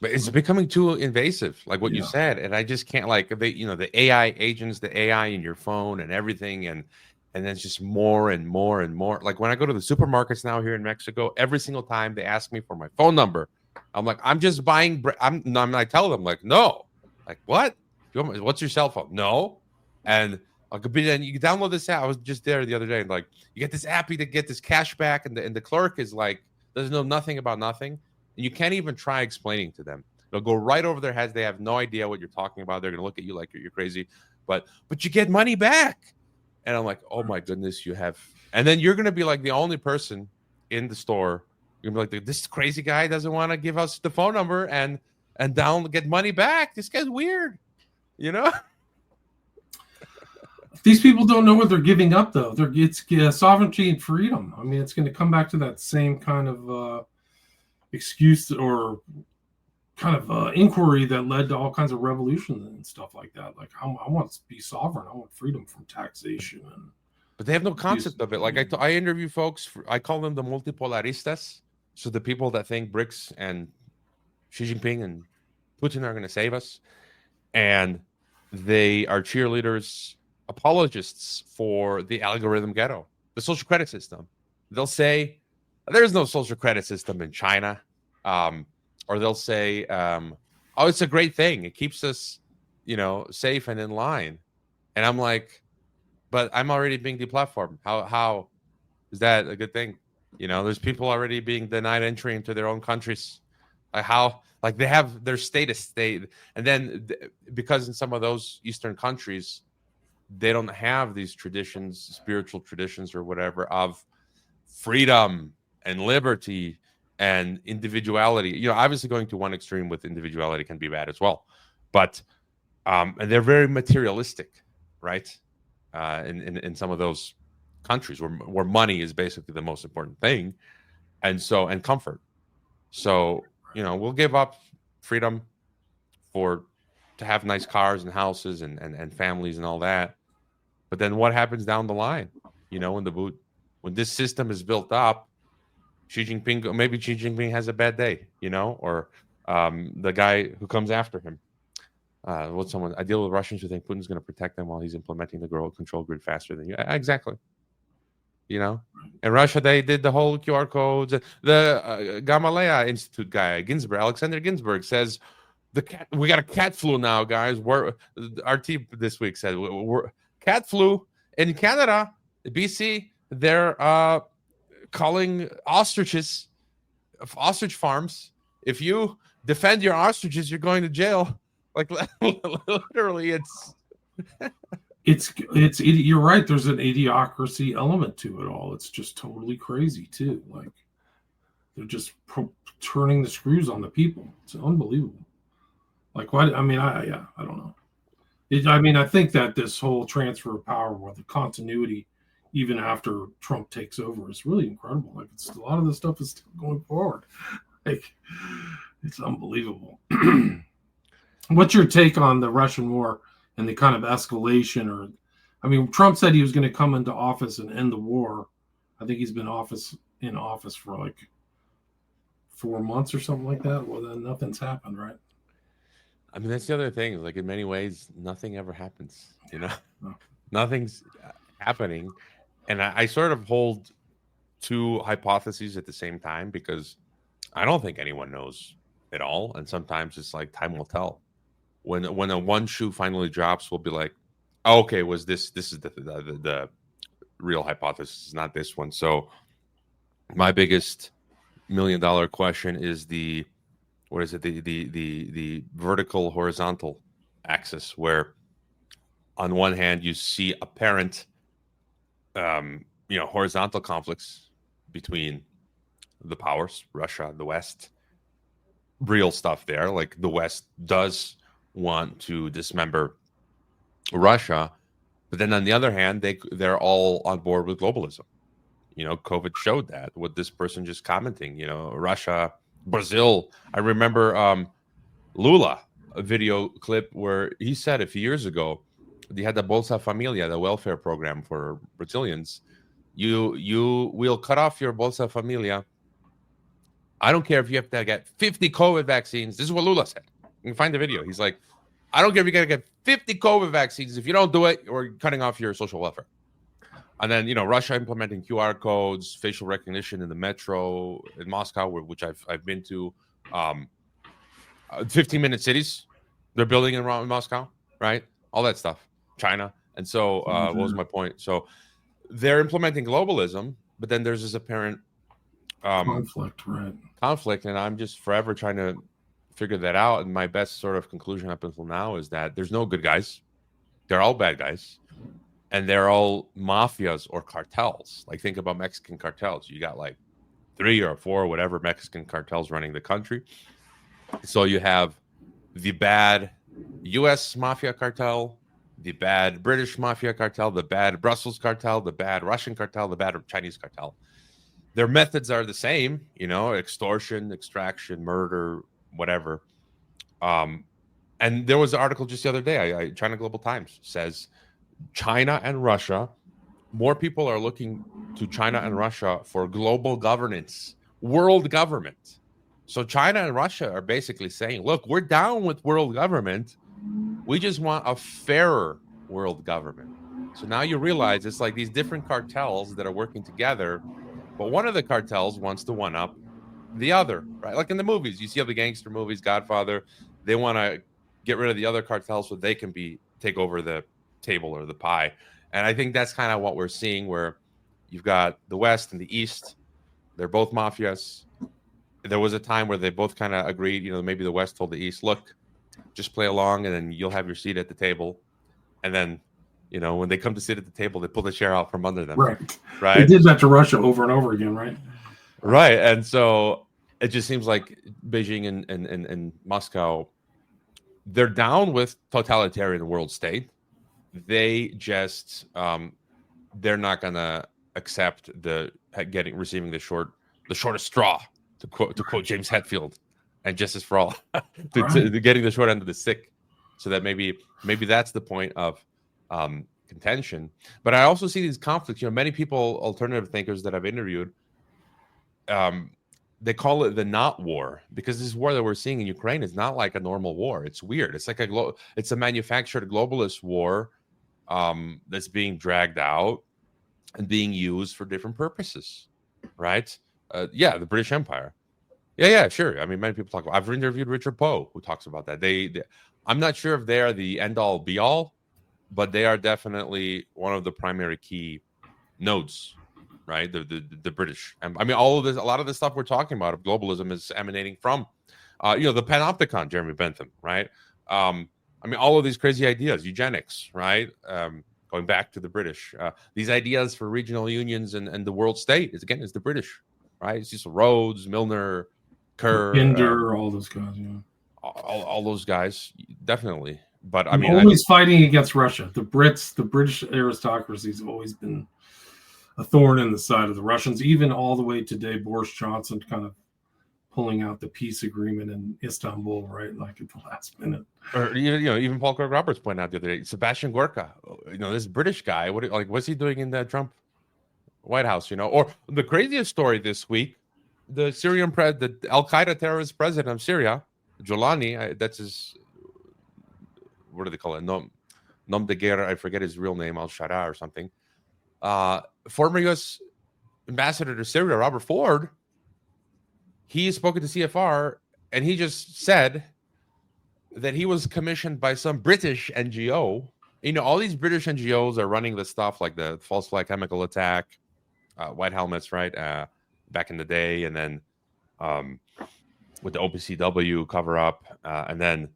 But it's becoming too invasive, like what you said, and I just can't. Like the AI agents, the AI in your phone, and everything, and then it's just more and more and more. Like when I go to the supermarkets now here in Mexico, every single time they ask me for my phone number, I'm like, I'm just buying. I tell them like, no, like what? What's your cell phone? No, and then you download this app. I was just there the other day, and like you get this app, you get this cash back, and the clerk is like, doesn't know nothing about nothing. And you can't even try explaining to them. They'll go right over their heads. They have no idea what you're talking about. They're going to look at you like you're crazy. But you get money back. And I'm like, oh, my goodness, you have. And then you're going to be like the only person in the store. You're going to be like, this crazy guy doesn't want to give us the phone number and get money back. This guy's weird, These people don't know what they're giving up, though. It's sovereignty and freedom. I mean, it's going to come back to that same kind of excuse or kind of inquiry that led to all kinds of revolutions and stuff like that. Like, I want to be sovereign. I want freedom from taxation. But they have no concept of it. Like I interview folks, I call them the multipolaristas. So the people that think BRICS and Xi Jinping and Putin are going to save us. And they are cheerleaders, apologists for the algorithm ghetto, the social credit system. They'll say, there's no social credit system in China. Or they'll say, oh, it's a great thing. It keeps us, safe and in line. And I'm like, but I'm already being deplatformed. How is that a good thing? There's people already being denied entry into their own countries. Like they have their state, and then because in some of those Eastern countries, they don't have these traditions, spiritual traditions or whatever of freedom and liberty and individuality. Obviously going to one extreme with individuality can be bad as well, but and they're very materialistic, right? In some of those countries where money is basically the most important thing, and comfort. So we'll give up freedom to have nice cars and houses and families and all that, but then what happens down the line? When this system is built up, maybe Xi Jinping has a bad day, or the guy who comes after him. I deal with Russians who think Putin's going to protect them while he's implementing the control grid faster than you. Exactly. In Russia, they did the whole QR codes. The Gamaleya Institute guy, Alexander Ginsburg, says we got a cat flu now, guys. RT this week said we're cat flu in Canada, BC. They're calling ostrich farms. If you defend your ostriches, you're going to jail. Like literally, it's you're right. There's an idiocracy element to it all. It's just totally crazy too. Like they're just turning the screws on the people. It's unbelievable. Like what? I mean, I don't know. I think that this whole transfer of power, or the continuity, even after Trump takes over, is really incredible. Like a lot of this stuff is still going forward. Like it's unbelievable. What's your take on the Russian war and the kind of escalation? Trump said he was going to come into office and end the war. I think he's been in office for like 4 months or something like that. Well, then nothing's happened, right? That's the other thing. Like in many ways, nothing ever happens. Nothing's happening. And I sort of hold two hypotheses at the same time because I don't think anyone knows it all. And sometimes it's like time will tell. When a one shoe finally drops, we'll be like, oh, okay, was this is the real hypothesis, not this one. So my biggest $1 million question is the vertical horizontal axis, where on one hand you see apparent horizontal conflicts between the powers, Russia, the West, real stuff there. Like the West does want to dismember Russia, but then on the other hand, they're all on board with globalism. COVID showed that with this person just commenting, Russia, Brazil. I remember Lula, a video clip where he said a few years ago, they had the Bolsa Familia, the welfare program for Brazilians. You will cut off your Bolsa Familia. I don't care if you have to get 50 COVID vaccines. This is what Lula said. You can find the video. He's like, I don't care if you got to get 50 COVID vaccines. If you don't do it, we're cutting off your social welfare. And then, Russia implementing QR codes, facial recognition in the metro in Moscow, which I've been to. 15-minute cities they're building in Moscow, right? All that stuff. China. And so what was my point? So they're implementing globalism, but then there's this apparent conflict, right? Conflict, and I'm just forever trying to figure that out. And my best sort of conclusion up until now is that there's no good guys. They're all bad guys. And they're all mafias or cartels. Like think about Mexican cartels. You got like 3 or 4, whatever Mexican cartels running the country. So you have the bad U.S. mafia cartel, the bad British mafia cartel, the bad Brussels cartel, the bad Russian cartel, the bad Chinese cartel. Their methods are the same, extortion, extraction, murder, whatever. And there was an article just the other day, China Global Times says China and Russia, more people are looking to China and Russia for global governance, world government. So China and Russia are basically saying, look, we're down with world government. We just want a fairer world government. So now you realize it's like these different cartels that are working together, but one of the cartels wants to one-up the other, right? Like in the movies, you see how the gangster movies, Godfather, they want to get rid of the other cartels so they can take over the table or the pie. And I think that's kind of what we're seeing, where you've got the West and the East. They're both mafias. There was a time where they both kind of agreed, maybe the West told the East, look, just play along and then you'll have your seat at the table. And then, when they come to sit at the table, they pull the chair out from under them. Right. Right. They did that to Russia over and over again, right? Right. And so it just seems like Beijing and Moscow, they're down with totalitarian world state. They just they're not gonna accept receiving the shortest straw, to quote James Hetfield and Justice for All, to getting the short end of the stick, so that maybe that's the point of contention. But I also see these conflicts. Many people, alternative thinkers that I've interviewed, they call it the not war, because this war that we're seeing in Ukraine is not like a normal war. It's weird. It's like it's a manufactured globalist war that's being dragged out and being used for different purposes, right? The British Empire. Yeah, sure. I mean, many people talk about. I've interviewed Richard Poe, who talks about that. I'm not sure if they are the end all be all, but they are definitely one of the primary key nodes, right? The British. I mean, all of this, a lot of the stuff we're talking about of globalism is emanating from, the Panopticon, Jeremy Bentham, right? I mean, all of these crazy ideas, eugenics, right? Going back to the British, these ideas for regional unions and the world state is the British, right? It's just Rhodes, Milner, Kerr, Binder, all those guys, all those guys, definitely. But I mean, always fighting against Russia. The British aristocracy has always been a thorn in the side of the Russians, even all the way today. Boris Johnson kind of pulling out the peace agreement in Istanbul, right? Like at the last minute. Or even Paul Craig Roberts pointed out the other day, Sebastian Gorka, this British guy, what's he doing in the Trump White House? Or the craziest story this week, the Syrian the Al Qaeda terrorist president of Syria, Jolani, that's his, what do they call it? Nom de guerre, I forget his real name, Al-Shara or something. Former U.S. ambassador to Syria, Robert Ford, he spoke to CFR, and he just said that he was commissioned by some British NGO. All these British NGOs are running the stuff like the false flag chemical attack, white helmets, right? Back in the day, and then with the OPCW cover up, and then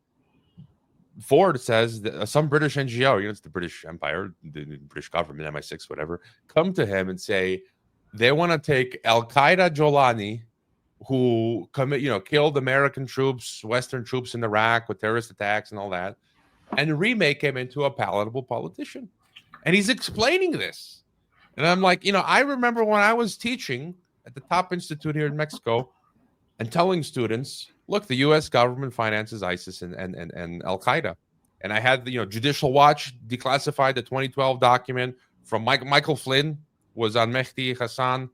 Ford says that some British NGO, it's the British Empire, the British government, MI6, whatever, come to him and say they want to take Al Qaeda Jolani, who killed American troops, Western troops in Iraq with terrorist attacks and all that, and remake him into a palatable politician. And he's explaining this. And I'm like, I remember when I was teaching at the top institute here in Mexico and telling students, look, the U.S. government finances ISIS and Al Qaeda. And I had Judicial Watch declassified the 2012 document from Michael Flynn was on Mehdi Hassan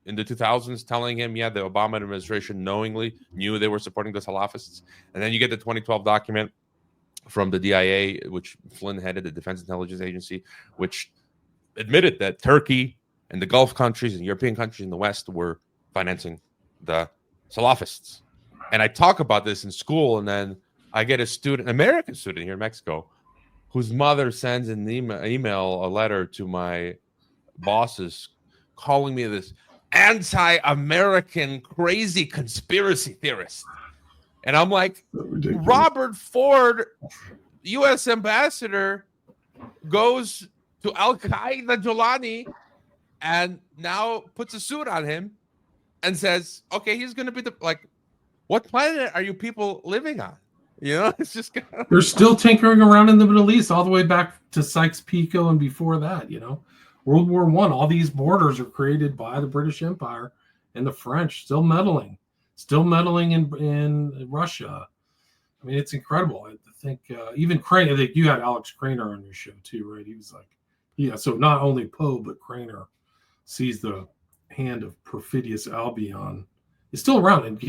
in the 2000s, telling him, the Obama administration knowingly knew they were supporting the Salafists. And then you get the 2012 document from the DIA, which Flynn headed, the Defense Intelligence Agency, which admitted that Turkey and the Gulf countries and European countries in the West were financing the Salafists. And I talk about this in school, and then I get an American student here in Mexico, whose mother sends an a letter to my bosses calling me this anti-American crazy conspiracy theorist. And I'm like, Robert Ford, U.S. ambassador, goes to Al-Qaeda Jolani and now puts a suit on him and says, okay, he's going to be what planet are you people living on? You know, it's just they're still tinkering around in the Middle East all the way back to Sykes-Picot and before that. You know, World War I. All these borders are created by the British Empire and the French, still meddling in Russia. I mean, it's incredible. I think even Craner. I think you had Alex Craner on your show too, right? He was like, yeah. So not only Poe but Craner sees the hand of perfidious Albion is still around, and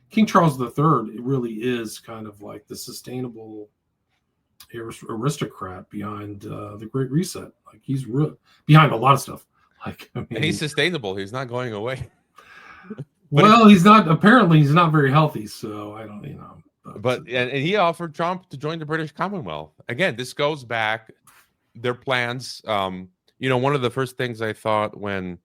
King Charles III, it really is kind of like the sustainable aristocrat behind the Great Reset. Like he's behind a lot of stuff. Like I mean, and he's sustainable. He's not going away. Well, he's not. Apparently, he's not very healthy. So I don't, you know. But he offered Trump to join the British Commonwealth. Again, this goes back their plans. You know, one of the first things I thought when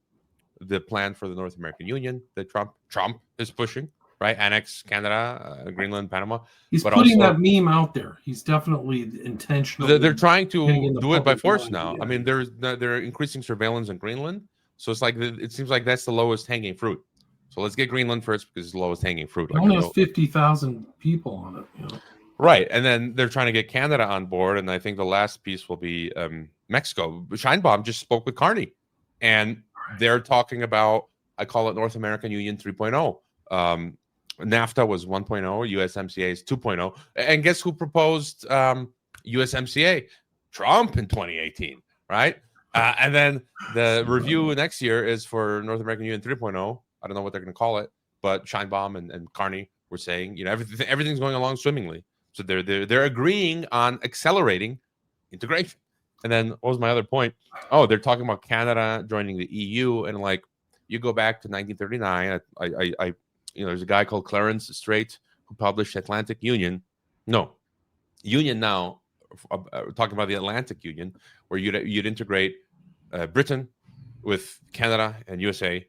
the plan for the North American Union that Trump is pushing, right? Annex Canada, Greenland, Panama. He's putting that meme out there. He's definitely intentionally. They're trying to do it by force now. Yeah. I mean, they're increasing surveillance in Greenland. So it's like it seems like that's the lowest hanging fruit. So let's get Greenland first because it's the lowest hanging fruit. It only has 50,000 people on it. You know? Right. And then they're trying to get Canada on board. And I think the last piece will be Mexico. Scheinbaum just spoke with Carney. And they're talking about, I call it North American Union 3.0. NAFTA was 1.0. USMCA is 2.0. And guess who proposed USMCA? Trump in 2018. Right. And then the review next year is for North American Union 3.0. I don't know what they're going to call it, but Scheinbaum and Carney were saying, you know, everything's going along swimmingly. So they're agreeing on accelerating integration. And then what was my other point? Oh, they're talking about Canada joining the EU, and like you go back to 1939. I you know, there's a guy called Clarence Strait who published Atlantic Union. No, Union now. Talking about the Atlantic Union, where you'd integrate Britain with Canada and USA.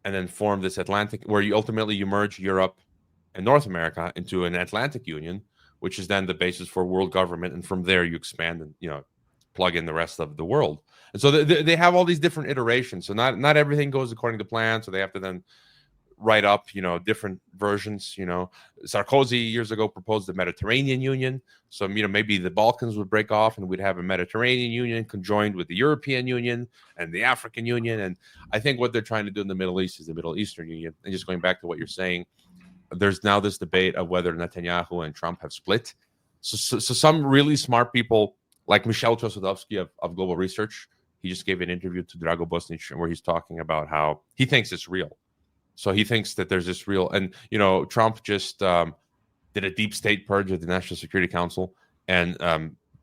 And then form this Atlantic, where you ultimately merge Europe and North America into an Atlantic Union, which is then the basis for world government. And from there, you expand and, you know, plug in the rest of the world. And so they have all these different iterations. So not everything goes according to plan. So they have to then write up, you know, different versions. You know, Sarkozy years ago proposed the Mediterranean Union. So, you know, maybe the Balkans would break off and we'd have a Mediterranean Union conjoined with the European Union and the African Union. And I think what they're trying to do in the Middle East is the Middle Eastern Union. And just going back to what you're saying, there's now this debate of whether Netanyahu and Trump have split. So some really smart people like Michel Chossudovsky of Global Research, he just gave an interview to Drago Bosnic where he's talking about how he thinks it's real. So he thinks that there's this real, and, you know, Trump just did a deep state purge of the National Security Council. And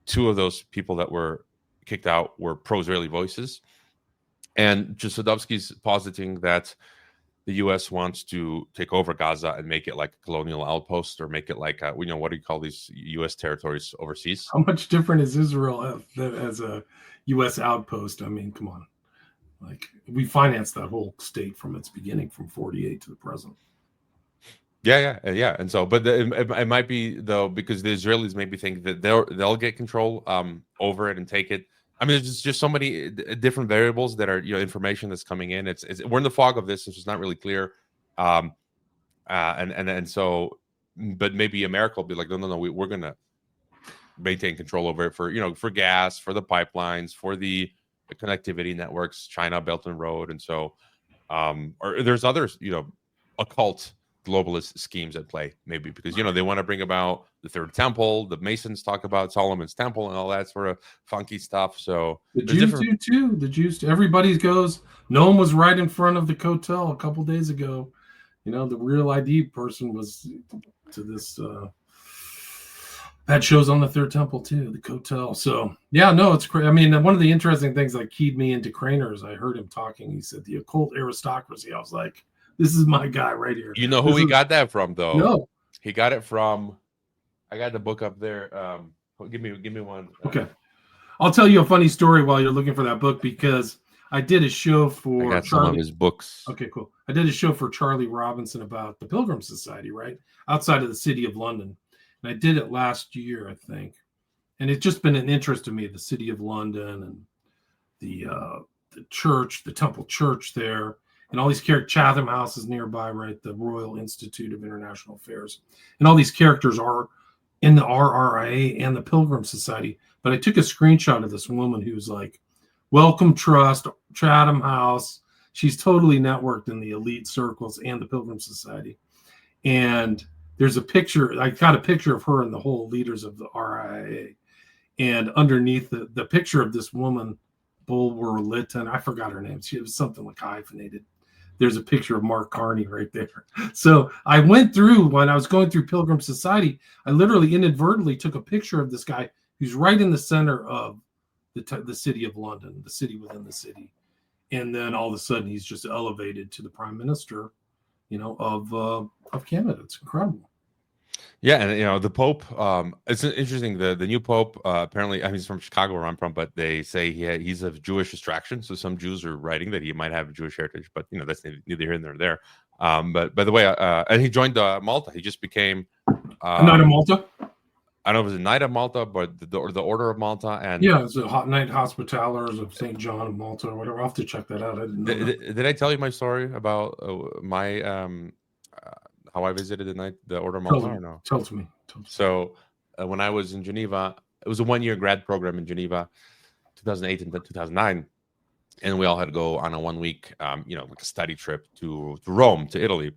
two of those people that were kicked out were pro-Israeli voices. And Chossudovsky's positing that the U.S. wants to take over Gaza and make it like a colonial outpost, or make it like, you know, what do you call these U.S. territories overseas? How much different is Israel as a U.S. outpost? I mean, come on. Like, we financed that whole state from its beginning, from 48 to the present. Yeah. And so, but it might be, though, because the Israelis maybe think that they'll get control over it and take it. I mean, there's just so many different variables that are, you know, information that's coming in. It's we're in the fog of this. It's just not really clear. And so, but maybe America will be like, no, we're going to maintain control over it for, you know, for gas, for the pipelines, for the connectivity networks, China Belt and Road. And so, or there's others, you know, occult globalist schemes at play, maybe because, you know, they want to bring about the Third Temple. The Masons talk about Solomon's Temple and all that sort of funky stuff. So the Jews do too. The Jews, everybody goes. Noam was right in front of the Kotel a couple days ago. You know, the real ID person was to this. That shows on the Third Temple too, the Kotel. So yeah, no, it's great. I mean, one of the interesting things that keyed me into Craner is I heard him talking. He said the occult aristocracy. I was like, this is my guy right here. You know who he got that from, though? No, he got it from. I got the book up there. Give me one. Okay, I'll tell you a funny story while you're looking for that book, because I did a show for I got some of his books. Okay, cool. I did a show for Charlie Robinson about the Pilgrim Society, right outside of the city of London. And I did it last year, I think. And it's just been an interest to me, the city of London and the church, the Temple Church there, and all these Chatham House is nearby, right? The Royal Institute of International Affairs. And all these characters are in the RRIA and the Pilgrim Society. But I took a screenshot of this woman who's like, Welcome Trust, Chatham House. She's totally networked in the elite circles and the Pilgrim Society. And there's a picture, I got a picture of her and the whole leaders of the RIA. And underneath the picture of this woman, Bulwer Lytton, I forgot her name. She was something like hyphenated. There's a picture of Mark Carney right there. So I went through, when I was going through Pilgrim Society, I literally inadvertently took a picture of this guy who's right in the center of the city of London, the city within the city. And then all of a sudden he's just elevated to the prime minister, of Canada. It's incredible. Yeah, and the Pope. It's interesting. The new Pope apparently, I mean, he's from Chicago, where I'm from, but they say he's of Jewish extraction. So some Jews are writing that he might have Jewish heritage, but that's neither here nor there. But by the way, and he joined Malta. He just became Knight of Malta. I don't know if it was a Knight of Malta, but the Order of Malta, and it's a Knight Hospitallers of St. John of Malta or whatever. I'll have to check that out. I didn't know did I tell you my story about my how I visited the Order of Malta or no? Tell me. So when I was in Geneva, it was a 1-year grad program in Geneva, 2008 and 2009. And we all had to go on a 1-week, like a study trip to Rome, to Italy.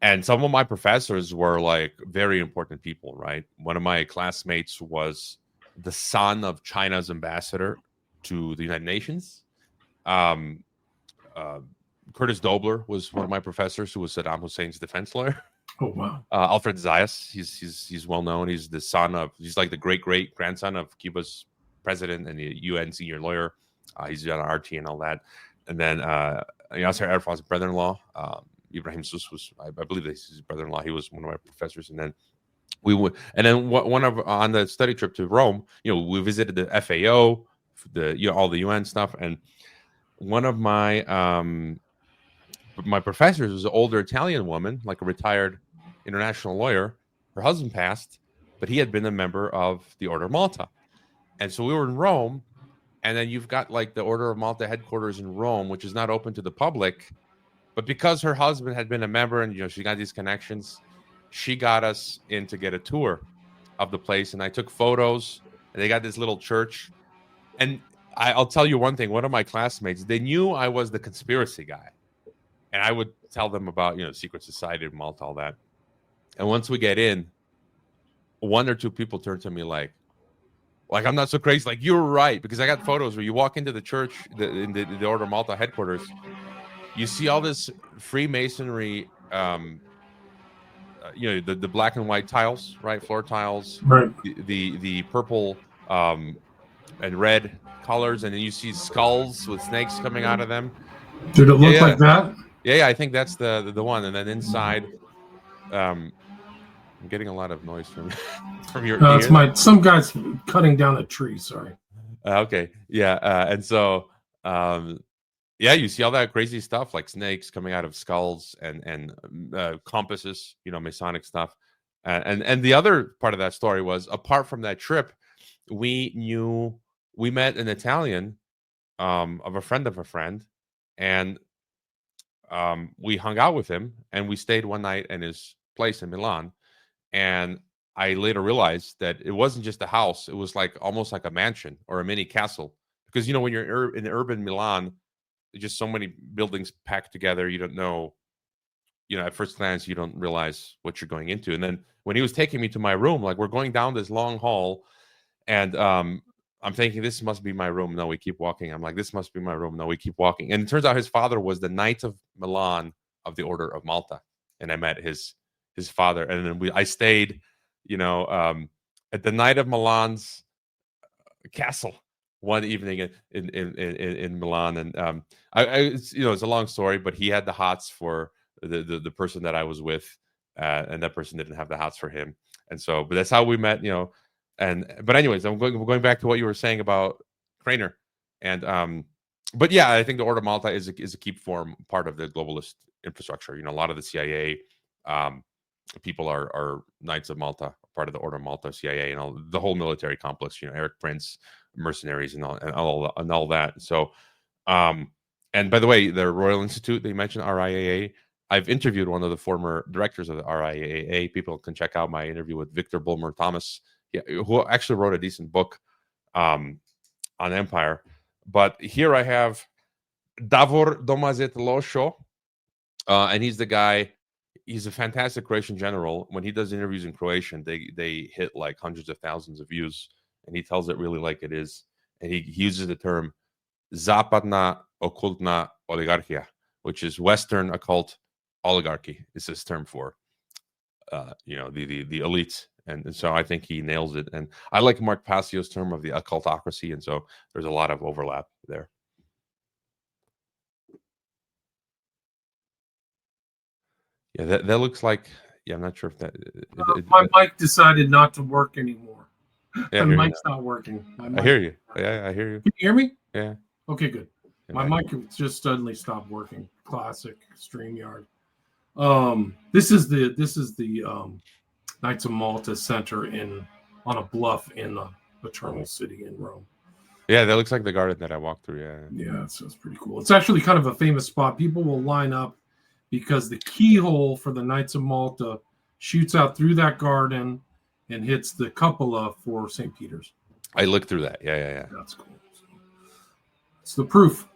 And some of my professors were like very important people, right? One of my classmates was the son of China's ambassador to the United Nations. Curtis Dobler was one of my professors, who was Saddam Hussein's defense lawyer. Oh, wow. Alfred Zayas, he's well known. He's the he's like the great grandson of Cuba's president and the UN senior lawyer. He's on RT and all that. And then Yasser Arafat's brother-in-law, Ibrahim Sus, was, I believe this is his brother-in-law. He was one of my professors. And then on the study trip to Rome, we visited the FAO, all the UN stuff. And one of my professors was an older Italian woman, like a retired international lawyer. Her husband passed, but he had been a member of the Order of Malta. And so we were in Rome, and then you've got like the Order of Malta headquarters in Rome, which is not open to the public. But because her husband had been a member and she got these connections, she got us in to get a tour of the place. And I took photos, and they got this little church. And I'll tell you one thing, one of my classmates, they knew I was the conspiracy guy. And I would tell them about, secret society of Malta, all that. And once we get in, one or two people turn to me like I'm not so crazy. Like, you're right. Because I got photos where you walk into the church, in the Order of Malta headquarters, you see all this Freemasonry, the black and white tiles, right? Floor tiles, right? The purple and red colors. And then you see skulls with snakes coming out of them. Did it look like that? Yeah, I think that's the one. And then inside, I'm getting a lot of noise from your. No, it's some guy's cutting down a tree. Sorry. Okay, yeah, and so you see all that crazy stuff like snakes coming out of skulls and compasses, Masonic stuff, and the other part of that story was, apart from that trip, we met an Italian of a friend, and we hung out with him, and we stayed one night in his place in Milan. And I later realized that it wasn't just a house; it was like almost like a mansion or a mini castle. Because when you're in urban Milan, there's just so many buildings packed together. You don't know, at first glance, you don't realize what you're going into. And then when he was taking me to my room, like, we're going down this long hall, and I'm thinking, this must be my room. No, we keep walking. I'm like, this must be my room. No, we keep walking. And it turns out his father was the Knight of Milan of the Order of Malta. And I met his father. And then I stayed, at the Knight of Milan's castle one evening in Milan. And it's a long story, but he had the hots for the person that I was with. And that person didn't have the hots for him. And so, but that's how we met, but anyways, I'm going back to what you were saying about Craner, and but yeah, I think the Order of Malta is a key part of the globalist infrastructure. A lot of the CIA people are Knights of Malta, part of the Order of Malta, CIA, and all the whole military complex. Eric Prince, mercenaries, and all that. So, and by the way, the Royal Institute they mentioned, RIAA, I've interviewed one of the former directors of the RIAA. People can check out my interview with Victor Bulmer Thomas, who actually wrote a decent book on empire. But here I have Davor Domazet-Losho, and he's the guy. He's a fantastic Croatian general. When he does interviews in Croatian, they hit like hundreds of thousands of views, and he tells it really like it is. And he uses the term Zapadna okultna oligarchia, which is Western occult oligarchy. Is his term for the elites. And so I think he nails it. And I like Mark Passio's term of the occultocracy, and so there's a lot of overlap there. Yeah, that looks like. Yeah, I'm not sure if that. My mic decided not to work anymore. Yeah, My mic's not working. I hear you. Yeah, I hear you. Can you hear me? Yeah. Okay, good. Yeah, My mic just suddenly stopped working. Classic StreamYard. This is the Knights of Malta Center on a bluff in the Eternal City in Rome. Yeah, that looks like the garden that I walked through. Yeah, so it's pretty cool. It's actually kind of a famous spot. People will line up because the keyhole for the Knights of Malta shoots out through that garden and hits the cupola for St. Peter's. I looked through that. Yeah. That's cool. It's the proof.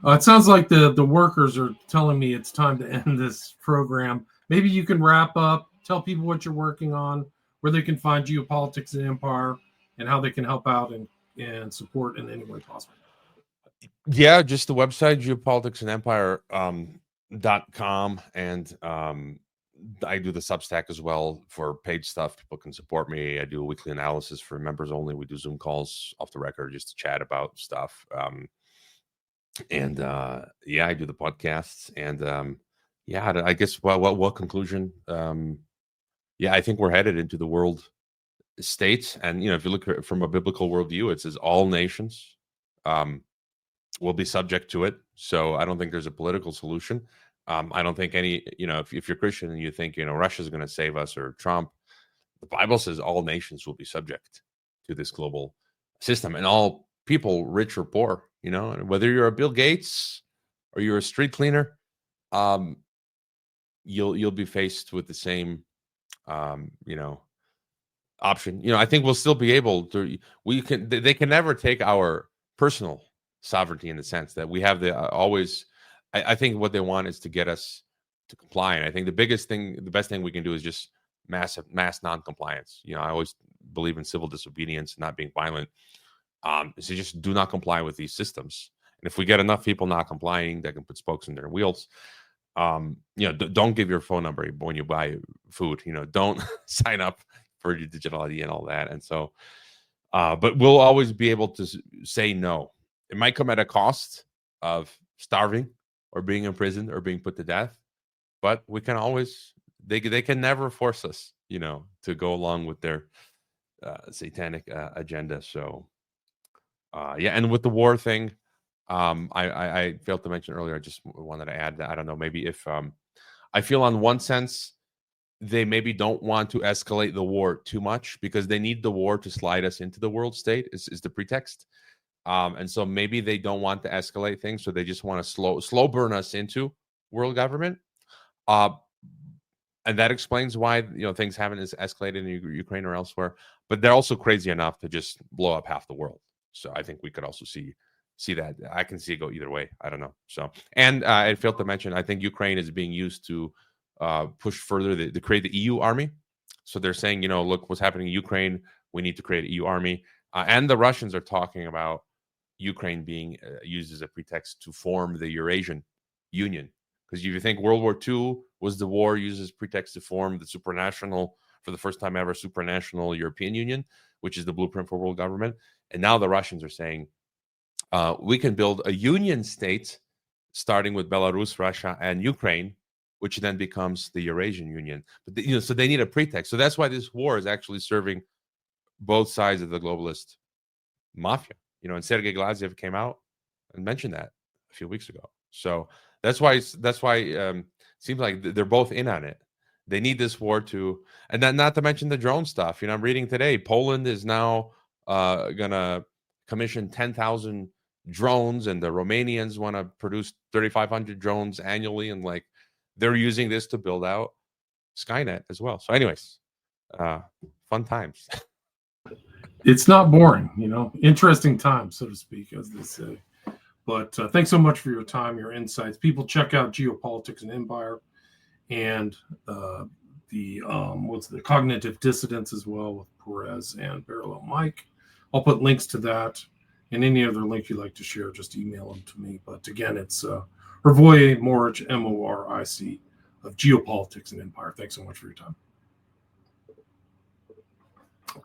It sounds like the workers are telling me it's time to end this program. Maybe you can wrap up, tell people what you're working on, where they can find Geopolitics and Empire, and how they can help out and support in any way possible. Yeah, just the website, geopoliticsandempire.com, and I do the Substack as well for paid stuff. People can support me. I do a weekly analysis for members only. We do Zoom calls off the record just to chat about stuff. I do the podcasts, and I guess what conclusion? I think we're headed into the world state, and if you look at it from a biblical worldview, it says all nations will be subject to it. So I don't think there's a political solution. I don't think any, if you're Christian and you think Russia's going to save us or Trump, the Bible says all nations will be subject to this global system, and all people, rich or poor, whether you're a Bill Gates or you're a street cleaner, you'll be faced with the same option. I think we'll still be able to. They can never take our personal sovereignty in the sense that we have always. I think what they want is to get us to comply, and I think the best thing we can do is just mass non-compliance. I always believe in civil disobedience, not being violent. So just do not comply with these systems. And if we get enough people not complying, that can put spokes in their wheels. Don't give your phone number when you buy food. Don't sign up for your digital ID and all that. And so, but we'll always be able to say no. It might come at a cost of starving or being imprisoned or being put to death, but we can always. They can never force us, to go along with their satanic agenda. So. And with the war thing, I failed to mention earlier. I just wanted to add that I don't know. Maybe if I feel on one sense they maybe don't want to escalate the war too much because they need the war to slide us into the world state is the pretext, and so maybe they don't want to escalate things, so they just want to slow burn us into world government, and that explains why things haven't escalated in Ukraine or elsewhere. But they're also crazy enough to just blow up half the world. So I think we could also see that. I can see it go either way. I don't know. So, and I failed to mention, I think Ukraine is being used to push further to create the EU army. So they're saying, look what's happening in Ukraine. We need to create an EU army. And the Russians are talking about Ukraine being used as a pretext to form the Eurasian Union. Because if you think World War II was the war used as pretext to form the supranational, for the first time ever, supranational European Union, which is the blueprint for world government. And now the Russians are saying we can build a union state starting with Belarus, Russia, and Ukraine, which then becomes the Eurasian Union. But so they need a pretext. So that's why this war is actually serving both sides of the globalist mafia. And Sergei Glaziev came out and mentioned that a few weeks ago. So that's why it seems like they're both in on it. They need this war to, and then not to mention the drone stuff. I'm reading today, Poland is now gonna commission 10,000 drones, and the Romanians want to produce 3,500 drones annually, and they're using this to build out Skynet as well. So, anyways, fun times. It's not boring, interesting times, so to speak, as they say. But thanks so much for your time, your insights. People, check out Geopolitics and Empire and the Cognitive Dissidents as well with Perez and Parallel Mike. I'll put links to that and any other link you'd like to share. Just email them to me. But again, it's Hrvoje Moric, Moric, of Geopolitics and Empire. Thanks so much for your time. Okay.